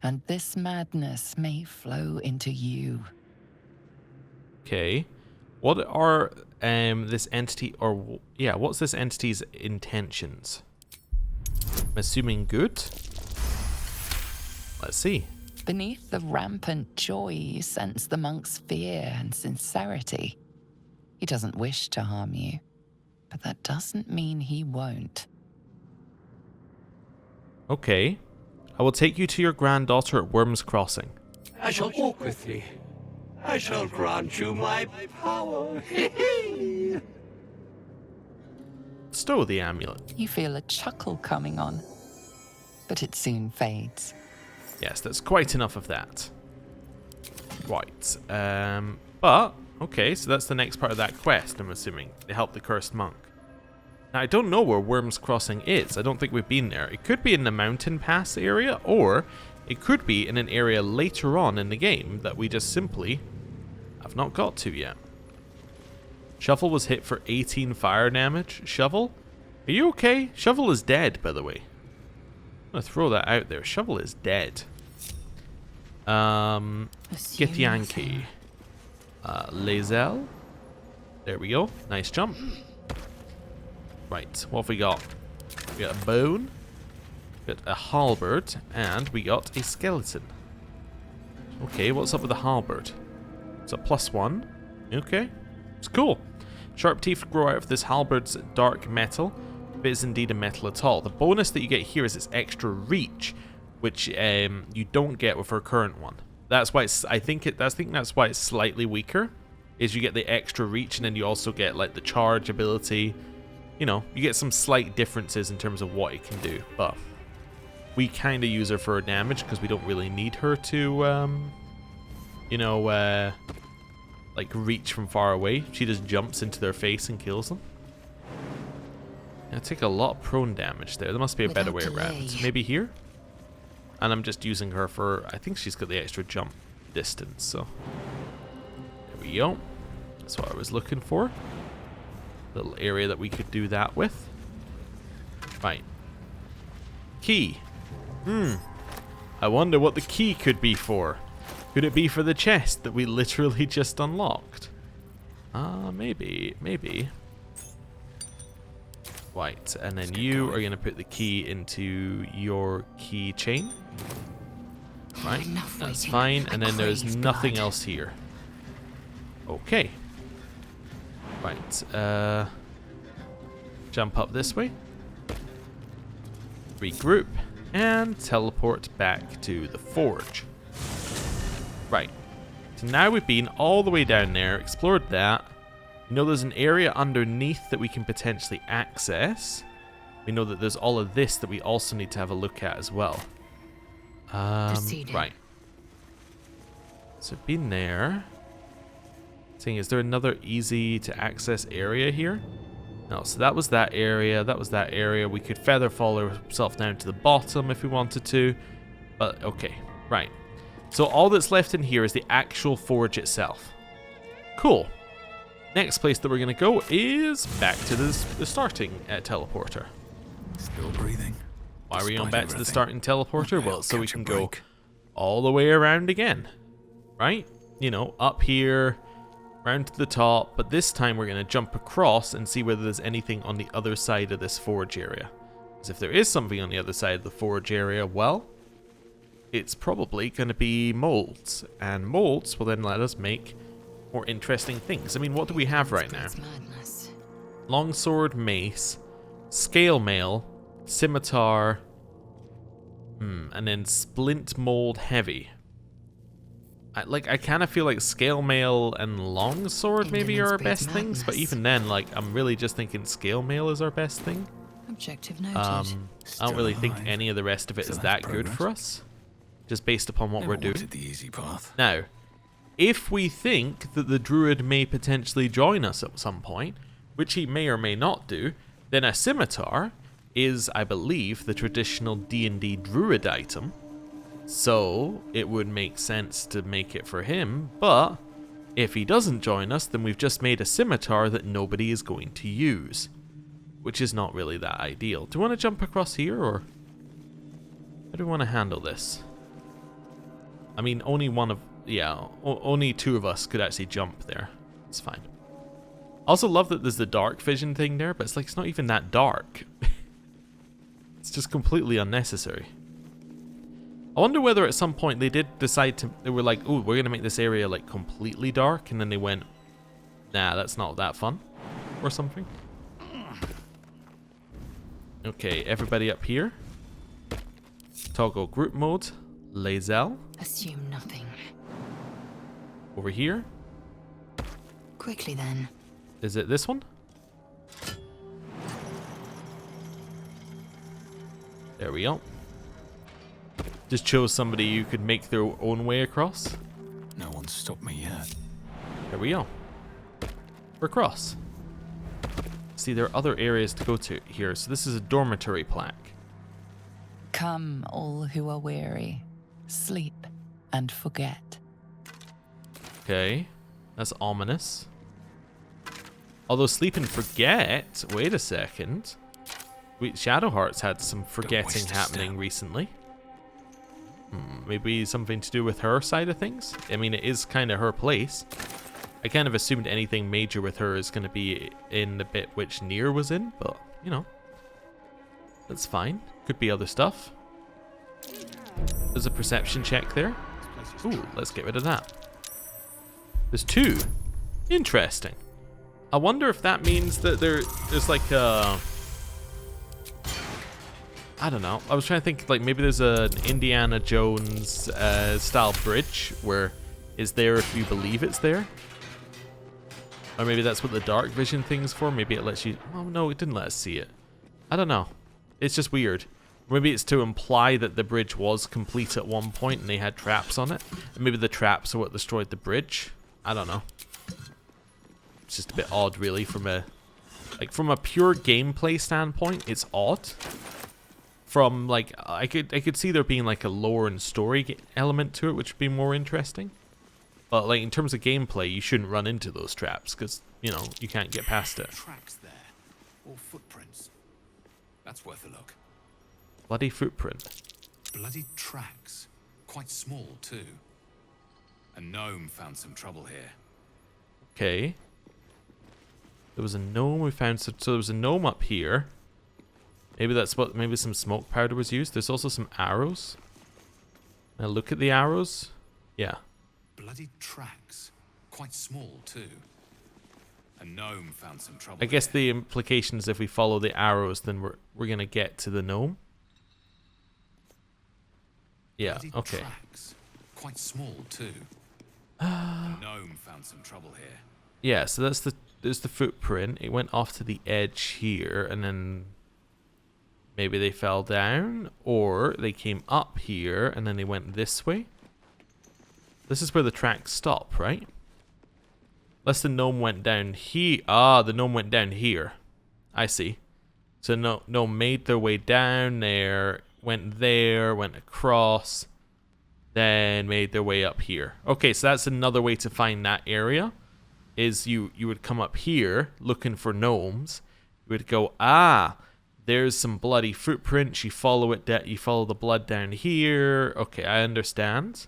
And this madness may flow into you. Okay. What are this entity, or yeah, what's this entity's intentions? I'm assuming good. Let's see. Beneath the rampant joy, you sense the monk's fear and sincerity. He doesn't wish to harm you, but that doesn't mean he won't. Okay. I will take you to your granddaughter at Worm's Crossing. I shall walk with thee. I shall grant you my power. Stow the amulet. You feel a chuckle coming on, but it soon fades. Yes, that's quite enough of that. Right. But, okay, so that's the next part of that quest, I'm assuming. To help the cursed monk. Now, I don't know where Worm's Crossing is. I don't think we've been there. It could be in the mountain pass area, or it could be in an area later on in the game that we just simply have not got to yet. Shovel was hit for 18 fire damage. Shovel? Are you okay? Shovel is dead, by the way. I'm gonna throw that out there. Shovel is dead. Githyanki. Lazel. There we go. Nice jump. Right, what have we got? We got a bone, we got a halberd, and we got a skeleton. Okay, what's up with the halberd? It's a +1. Okay, it's cool. Sharp teeth grow out of this halberd's dark metal, if it is indeed a metal at all. The bonus that you get here is its extra reach, which you don't get with our current one. That's why it's, I think that's why it's slightly weaker, is you get the extra reach, and then you also get like the charge ability. You know, you get some slight differences in terms of what it can do, but we kind of use her for her damage because we don't really need her to, you know, like reach from far away. She just jumps into their face and kills them. I take a lot of prone damage there. There must be a better way around. Maybe here? And I'm just using her for, I think she's got the extra jump distance, so. There we go. That's what I was looking for. Little area that we could do that with. Right. Key. I wonder what the key could be for. Could it be for the chest that we literally just unlocked? Maybe. Right, and then you are going to put the key into your keychain. Right, Enough that's waiting. fine. I And then there's crave nothing blood. else here. Okay. Right, jump up this way. Regroup. And teleport back to the forge. Right. So now we've been all the way down there, explored that. We know there's an area underneath that we can potentially access. We know that there's all of this that we also need to have a look at as well. Proceeding. Right. So been there. Seeing, is there another easy to access area here? No, so that was that area, that was that area. We could feather fall ourselves down to the bottom if we wanted to. But okay, right. So all that's left in here is the actual forge itself. Cool. Next place that we're going to go is back to the starting teleporter. Still breathing. Why are we on despite back to the everything. starting teleporter? Okay, Well, I'll so we catch a can go break. all the way around again. Right? You know, up here, round to the top. But this time we're going to jump across and see whether there's anything on the other side of this forge area. Because if there is something on the other side of the forge area, well, it's probably going to be molds. And molds will then let us make more interesting things. I mean, what do we have right now? It's madness. Longsword, mace, scale mail, scimitar, and then splint mold heavy. I kind of feel like scale mail and longsword maybe are our best things, but even then, like, I'm really just thinking scale mail is our best thing. Objective noted. I don't really think alive. any of the rest of it So is that's that good progress. for us, just based upon what Never we're doing. wanted the easy path. Now, if we think that the druid may potentially join us at some point, which he may or may not do, then a scimitar is, I believe, the traditional D&D druid item. So it would make sense to make it for him, but if he doesn't join us, then we've just made a scimitar that nobody is going to use, which is not really that ideal. Do we want to jump across here, or how do we want to handle this? I mean, only only two of us could actually jump there. It's fine. I also love that there's the dark vision thing there, but it's like it's not even that dark. It's just completely unnecessary. I wonder whether at some point they did decide to, they were like, oh, we're going to make this area like completely dark, and then they went, nah, that's not that fun, or something. Okay, everybody up here. Toggle group mode. Lazel. Assume nothing. Over here. Quickly then. Is it this one? There we go. Just chose somebody who could make their own way across. No one's stopped me yet. There we go. We're across. See, there are other areas to go to here. So this is a dormitory plaque. Come, all who are weary, sleep and forget. Okay. That's ominous. Although sleep and forget... Wait a second. Shadowheart's had some forgetting waste a happening step. recently. Maybe something to do with her side of things? I mean, it is kind of her place. I kind of assumed anything major with her is going to be in the bit which Nier was in, but, you know. That's fine. Could be other stuff. There's a perception check there. Ooh, let's get rid of that. There's two. Interesting. I wonder if that means that there's like a... I don't know. I was trying to think, like, maybe there's an Indiana Jones style bridge where is there if you believe it's there. Or maybe that's what the dark vision thing's for. Maybe it lets you... Oh, no, it didn't let us see it. I don't know. It's just weird. Maybe it's to imply that the bridge was complete at one point and they had traps on it. And maybe the traps are what destroyed the bridge. I don't know. It's just a bit odd, really, from a... Like, from a pure gameplay standpoint, it's odd. From, like, I could see there being, like, a lore and story element to it, which would be more interesting. But, like, in terms of gameplay, you shouldn't run into those traps, because, you know, you can't get past it. Tracks there. Or footprints. That's worth a look. Bloody footprint. Bloody tracks. Quite small, too. A gnome found some trouble here. Okay. There was a gnome we found. So there was a gnome up here. Maybe that's what. Maybe some smoke powder was used. There's also some arrows. Now look at the arrows. Yeah. Bloody tracks. Quite small, too. A gnome found some trouble. I guess here. the implication is if we follow the arrows, then we're gonna get to the gnome. Yeah. Bloody Okay. Tracks. Quite small, too. A gnome found some trouble here. Yeah. So there's the footprint. It went off to the edge here, and then maybe they fell down, or they came up here and then they went this way. This is where the tracks stop, right? Unless the gnome went down here. Ah, the gnome went down here. I see. So gnome made their way down there, went across, then made their way up here. Okay, so that's another way to find that area. Is you would come up here looking for gnomes. You would go, ah, there's some bloody footprints. You follow it. You follow the blood down here. Okay, I understand.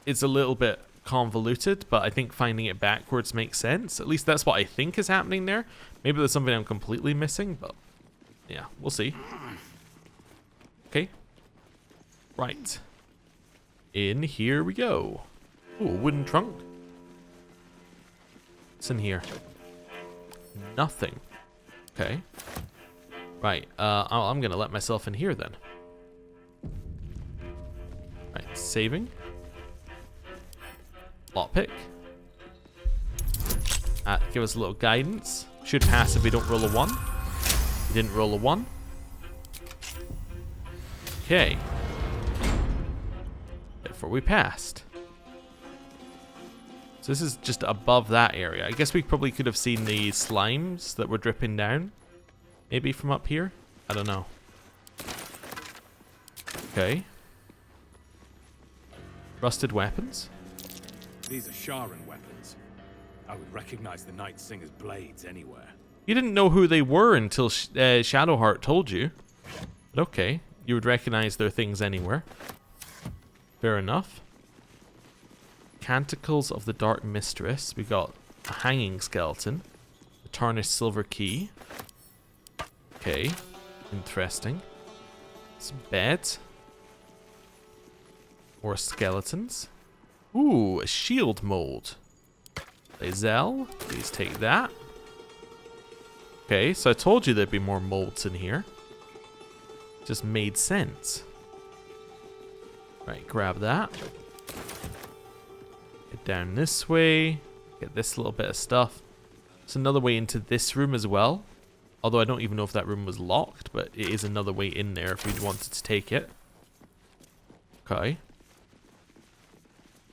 It's a little bit convoluted, but I think finding it backwards makes sense. At least that's what I think is happening there. Maybe there's something I'm completely missing, but yeah, we'll see. Okay. Right. In here we go. Ooh, wooden trunk. What's in here? Nothing. Okay. Right, I'm gonna let myself in here then. Right, saving. Lockpick. Give us a little guidance. Should pass if we don't roll a 1. We didn't roll a 1. Okay. Therefore we passed. So this is just above that area. I guess we probably could have seen the slimes that were dripping down. Maybe from up here? I don't know. Okay. Rusted weapons. These are Sharan weapons. I would recognize the Night Singer's blades anywhere. You didn't know who they were until Shadowheart told you. But okay, you would recognize their things anywhere. Fair enough. Canticles of the Dark Mistress. We got a hanging skeleton. A tarnished silver key. Okay, interesting. Some beds. More skeletons. Ooh, a shield mold. Lae'zel, please take that. Okay, so I told you there'd be more molds in here. Just made sense. Right, grab that. Get down this way. Get this little bit of stuff. There's another way into this room as well. Although I don't even know if that room was locked, but it is another way in there if we wanted to take it. Okay.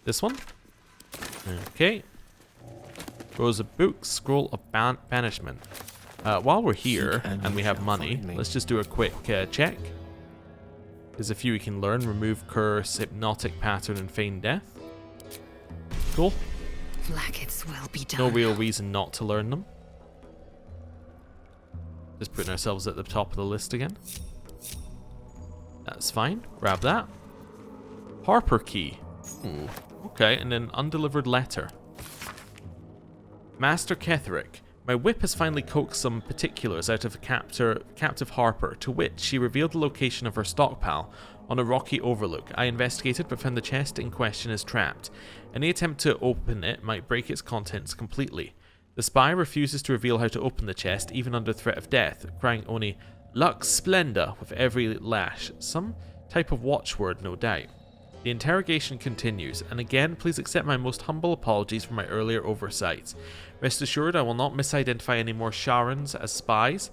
This one? Okay. Rose of Books, Scroll of Banishment. While we're here and we have money, let's just do a quick check. There's a few we can learn. Remove Curse, Hypnotic Pattern, and Feign Death. Cool. Blackets will be done. No real reason not to learn them. Just putting ourselves at the top of the list again. That's fine. Grab that. Harper key. Ooh. Okay, and then undelivered letter. Master Ketherick, my whip has finally coaxed some particulars out of a captive Harper, to which she revealed the location of her stockpile on a rocky overlook. I investigated but found the chest in question is trapped. Any attempt to open it might break its contents completely. The spy refuses to reveal how to open the chest, even under threat of death, crying only, Lux Splenda, with every lash. Some type of watchword, no doubt. The interrogation continues, and again, please accept my most humble apologies for my earlier oversights. Rest assured, I will not misidentify any more Sharans as spies.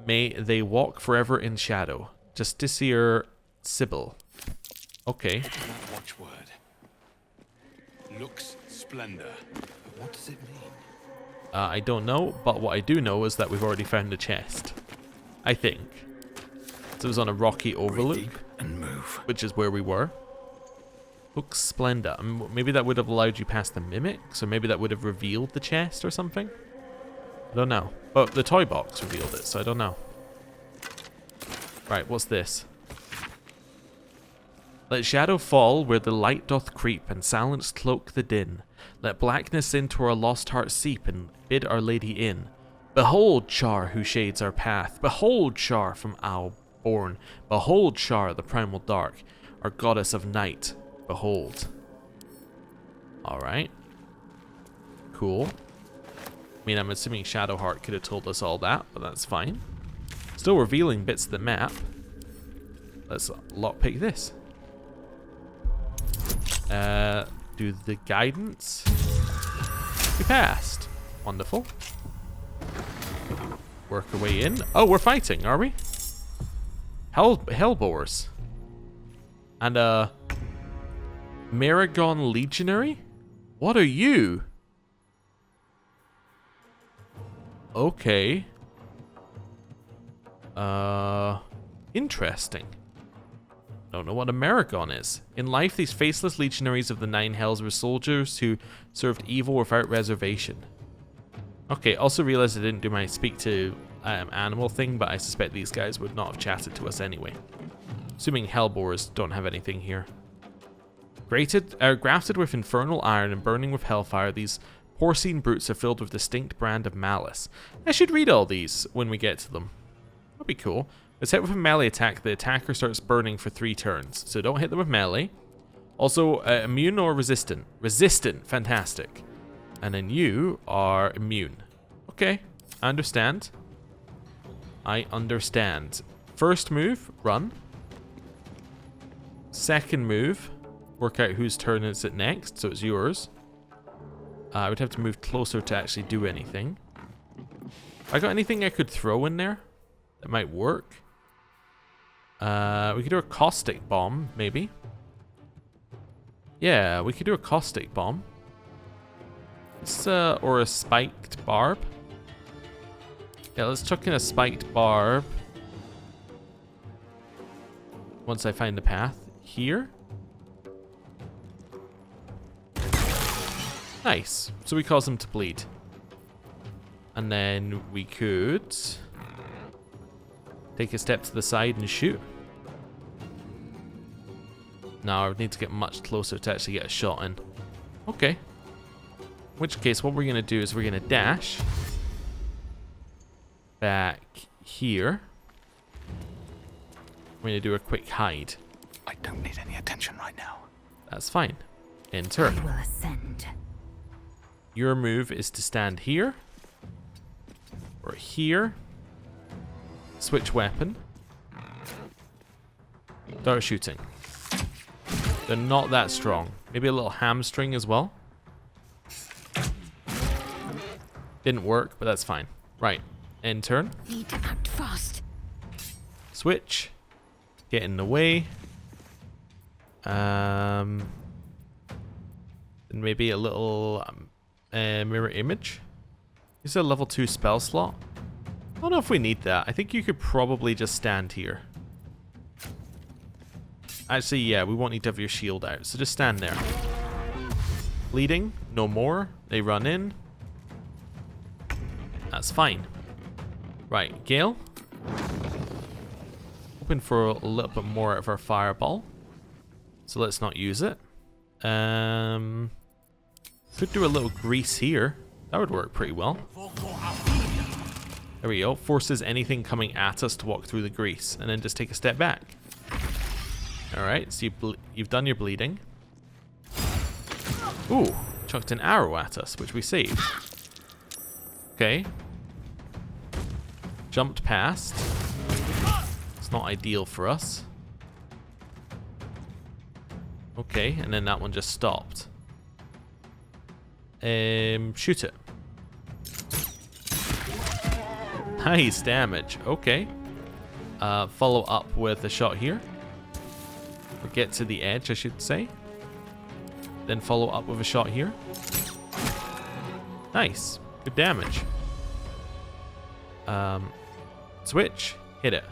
May they walk forever in shadow. Justiciar Sybil. Okay. Look at that watchword. Lux Splenda. What does it mean? I don't know, but what I do know is that we've already found the chest. I think. So it was on a rocky overlook, And move. which is where we were. Lux Splenda. Maybe that would have allowed you past the mimic, so maybe that would have revealed the chest or something. I don't know. But the toy box revealed it, so I don't know. Right, what's this? Let shadow fall where the light doth creep, and silence cloak the din. Let blackness into our lost heart seep, and bid Our Lady in. Behold Char who shades our path. Behold Char from Owl born. Behold Char, the primal dark, our goddess of night. Behold. Alright. Cool. I mean, I'm assuming Shadowheart could have told us all that, but that's fine. Still revealing bits of the map. Let's lockpick this. Do the guidance. We passed. Wonderful. Work our way in. Oh, we're fighting, are we? Hellboars. And Maragon Legionary? What are you? Okay. Interesting. Don't know what a Maragon is. In life, these faceless legionaries of the Nine Hells were soldiers who served evil without reservation. Okay, also realized I didn't do my speak to animal thing, but I suspect these guys would not have chatted to us anyway. Assuming Hellboars don't have anything here. Grafted with infernal iron and burning with hellfire, these porcine brutes are filled with distinct brand of malice. I should read all these when we get to them. That'd be cool. It's hit with a melee attack, the attacker starts burning for 3 turns. So don't hit them with melee. Also, immune or resistant? Resistant, fantastic. And then you are immune. Okay, I understand. I understand. First move, run. Second move, work out whose turn is it next, so it's yours. I would have to move closer to actually do anything. I got anything I could throw in there that might work? We could do a caustic bomb, maybe. Yeah, we could do a caustic bomb. Or a spiked barb. Yeah, let's chuck in a spiked barb. Once I find the path. Here. Nice. So we cause them to bleed. And then we could take a step to the side and shoot. Now I would need to get much closer to actually get a shot in. Okay. In which case, what we're going to do is we're going to dash back here. We're going to do a quick hide. I don't need any attention right now. That's fine. In turn. I will ascend. Your move is to stand here. Or here. Switch weapon. Start shooting. They're not that strong. Maybe a little hamstring as well. Didn't work, but that's fine. Right. End turn. Need to act fast. Switch. Get in the way. And maybe a little mirror image. Is a level 2 spell slot? I don't know if we need that. I think you could probably just stand here. Actually, yeah, we won't need to have your shield out, so just stand there. Bleeding, no more. They run in. That's fine. Right, Gale. Hoping for a little bit more of our fireball. So let's not use it. Could do a little grease here. That would work pretty well. There we go. Forces anything coming at us to walk through the grease, and then just take a step back. Alright, so you've done your bleeding. Ooh, chucked an arrow at us, which we saved. Okay. Jumped past. It's not ideal for us. Okay, and then that one just stopped. Shoot it. Nice damage. Okay. Follow up with a shot here. Or get to the edge, I should say. Then follow up with a shot here. Nice. Good damage. Switch. Hit it.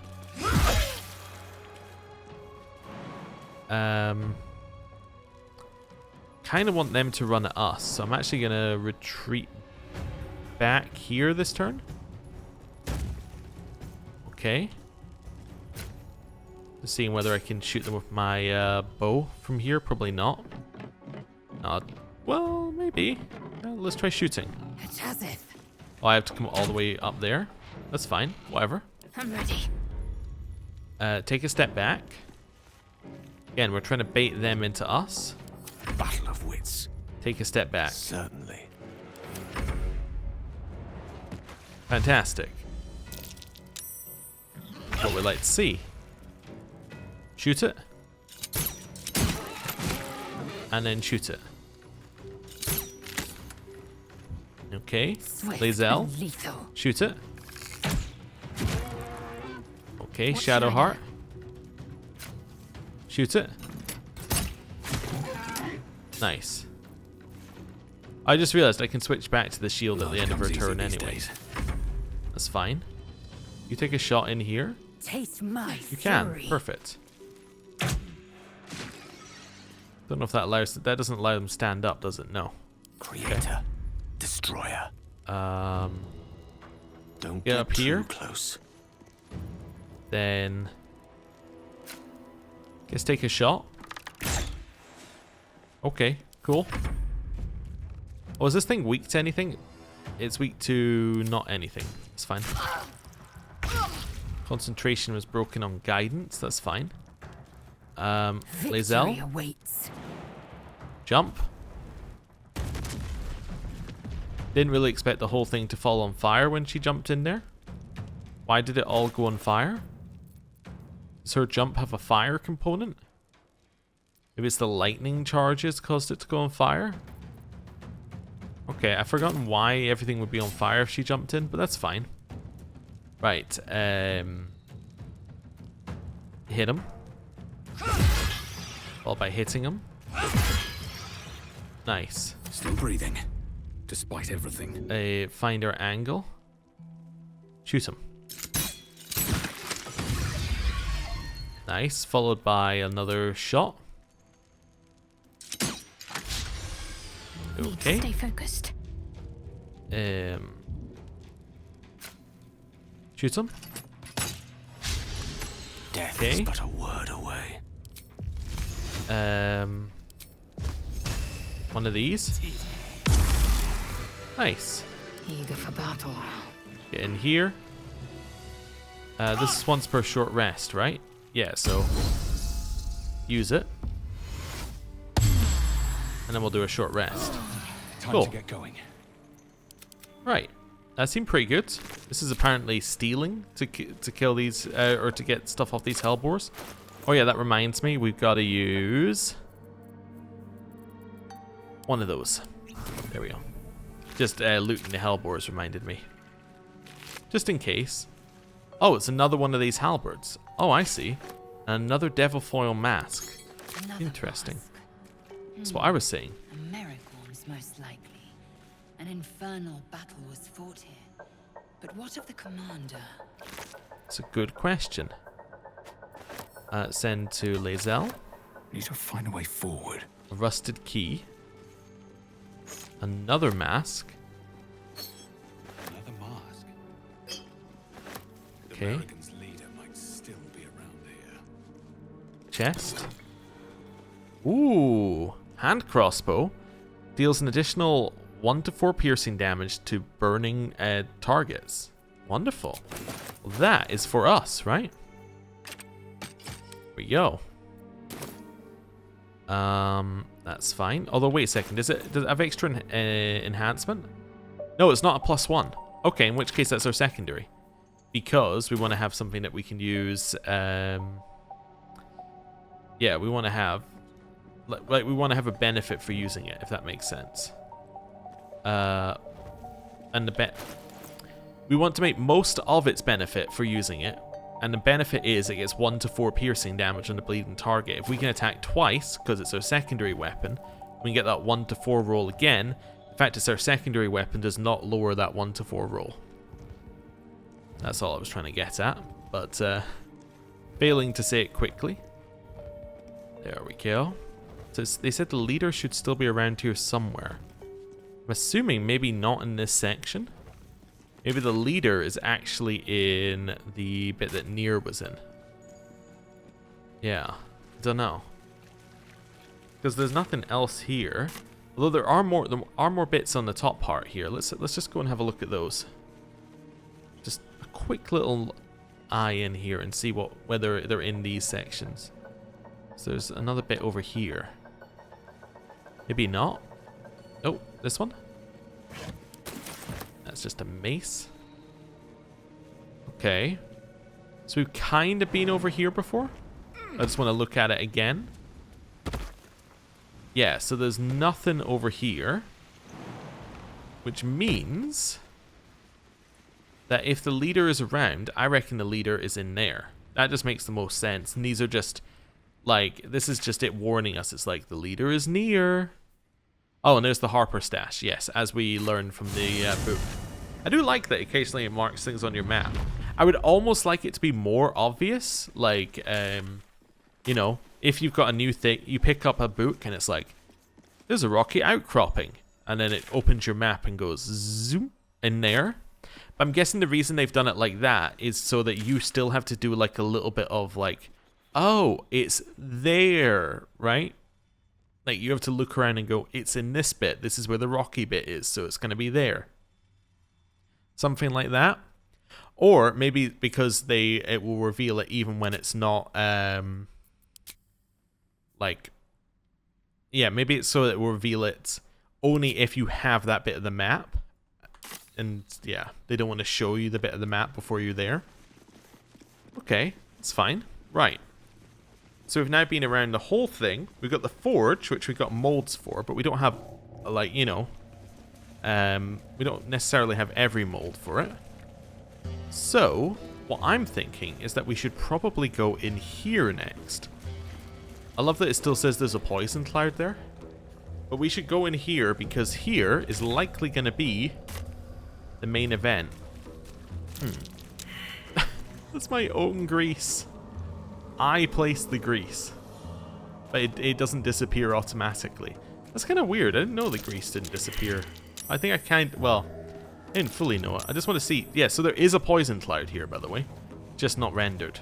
Kind of want them to run at us, so I'm actually going to retreat back here this turn. Okay. Just seeing whether I can shoot them with my bow from here. Probably not. Well, maybe. Let's try shooting. Oh, I have to come all the way up there. That's fine. Whatever. I'm ready. Take a step back. Again, we're trying to bait them into us. Battle of wits. Take a step back. Certainly. Fantastic. What we'd like to see. Shoot it. And then shoot it. Okay. Lae'zel. Shoot it. Okay, Shadowheart. Shoot it. Nice. I just realized I can switch back to the shield at the end of her turn anyway. That's fine. You take a shot in here. Taste my You can. fury. Perfect. Don't know if that allows. That doesn't allow them to stand up, does it? No. Creator. Destroyer. Don't Get up here. Close. Then guess take a shot. Okay, cool. Oh, is this thing weak to anything? It's weak to not anything. It's fine. Concentration was broken on guidance. That's fine. Lae'zel. Awaits. Jump. Didn't really expect the whole thing to fall on fire when she jumped in there. Why did it all go on fire? Does her jump have a fire component? Maybe it's the lightning charges caused it to go on fire? Okay, I've forgotten why everything would be on fire if she jumped in, but that's fine. Right, hit him. Followed by hitting him. Nice. Still breathing, despite everything. Find our angle. Shoot him. Nice, followed by another shot. Need to Okay. stay focused. Shoot him. Death Okay. is but a word away. One of these. Nice. Eager for battle. Get in here. This is once per short rest, right? Yeah, so use it. And then we'll do a short rest. Time Cool. to get going. Right. That seemed pretty good. This is apparently stealing to kill these, or to get stuff off these hellbores. Oh yeah, that reminds me, we've got to use one of those. There we go. Just looting the hellbores reminded me. Just in case. Oh, it's another one of these halberds. Oh, I see. Another devil foil mask. Another Interesting. mask. That's what I was saying. A Merricorn's most likely. An infernal battle was fought here. But what of the commander? It's a good question. Send to Lae'zel. Need to find a way forward. A rusted key. Another mask. Another mask. The Okay. American's leader might still be around here. Chest. Ooh. Hand crossbow. Deals an additional 1 to 4 piercing damage to burning targets. Wonderful. Well, that is for us, right? Here we go. That's fine. Although, wait a second. Does it have extra enhancement? No, it's not a +1. Okay, in which case that's our secondary. Because we want to have something that we can use. Yeah, we want to have. Like, we want to have a benefit for using it, if that makes sense. And we want to make most of its benefit for using it, and the benefit is it gets 1 to 4 piercing damage on the bleeding target. If we can attack twice, because it's our secondary weapon, we can get that 1 to 4 roll again. In fact, it's our secondary weapon does not lower that 1 to 4 roll. That's all I was trying to get at, but failing to say it quickly. There we go. So they said the leader should still be around here somewhere. I'm assuming maybe not in this section. Maybe the leader is actually in the bit that Nier was in. Yeah, don't know. Because there's nothing else here. Although there are more bits on the top part here. Let's just go and have a look at those. Just a quick little eye in here and see whether they're in these sections. So there's another bit over here. Maybe not. Oh, this one? That's just a mace. Okay. So we've kind of been over here before. I just want to look at it again. Yeah, so there's nothing over here. Which means that if the leader is around, I reckon the leader is in there. That just makes the most sense. And these are just, like, this is just it warning us. It's like, the leader is near. Oh, and there's the Harper stash. Yes, as we learned from the book. I do like that occasionally it marks things on your map. I would almost like it to be more obvious. Like, you know, if you've got a new thing, you pick up a book and it's like, there's a rocky outcropping. And then it opens your map and goes zoom in there. But I'm guessing the reason they've done it like that is so that you still have to do like a little bit of like, oh, it's there, right? Like you have to look around and go, it's in this bit. This is where the rocky bit is, so it's going to be there. Something like that. Or maybe because it will reveal it even when it's not, like, yeah, maybe it's so that it will reveal it only if you have that bit of the map. And yeah, they don't want to show you the bit of the map before you're there. Okay, it's fine. Right. So we've now been around the whole thing. We've got the forge, which we've got molds for, but we don't have, like, you know, we don't necessarily have every mold for it. So, what I'm thinking is that we should probably go in here next. I love that it still says there's a poison cloud there. But we should go in here because here is likely going to be the main event. That's my own grease. I placed the grease. But it doesn't disappear automatically. That's kind of weird. I didn't know the grease didn't disappear. I think I well, I didn't fully know it. I just want to see. Yeah, so there is a poison cloud here, by the way. Just not rendered.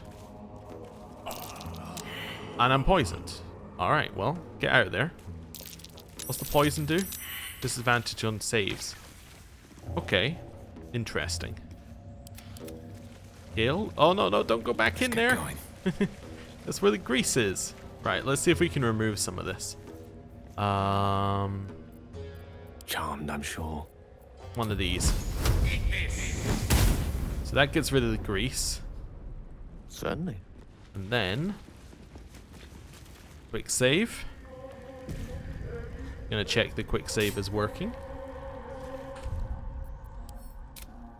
And I'm poisoned. Alright, well, get out of there. What's the poison do? Disadvantage on saves. Okay. Interesting. Kill? Oh, no, no, don't go back in there. That's where the grease is. Right, let's see if we can remove some of this. Charmed, I'm sure. One of these. So that gets rid of the grease. Certainly. And then quick save. Gonna check the quick save is working.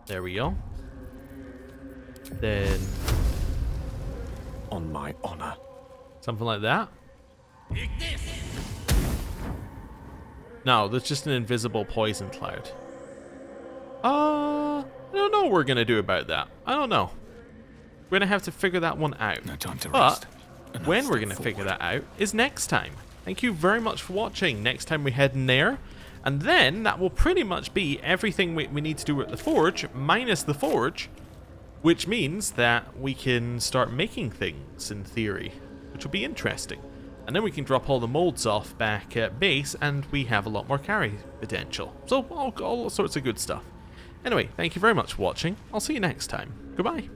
There we go. Then On my honor. something like that. No, that's just an invisible poison cloud. I don't know what we're gonna do about that. I don't know. We're gonna have to figure that one out. No time to But rest. when we're gonna figure that out is next time. Thank you very much for watching. Next time we head in there. And then that will pretty much be everything we need to do at the forge, minus the forge. Which means that we can start making things, in theory. Which will be interesting. And then we can drop all the molds off back at base, and we have a lot more carry potential. So, all sorts of good stuff. Anyway, thank you very much for watching. I'll see you next time. Goodbye.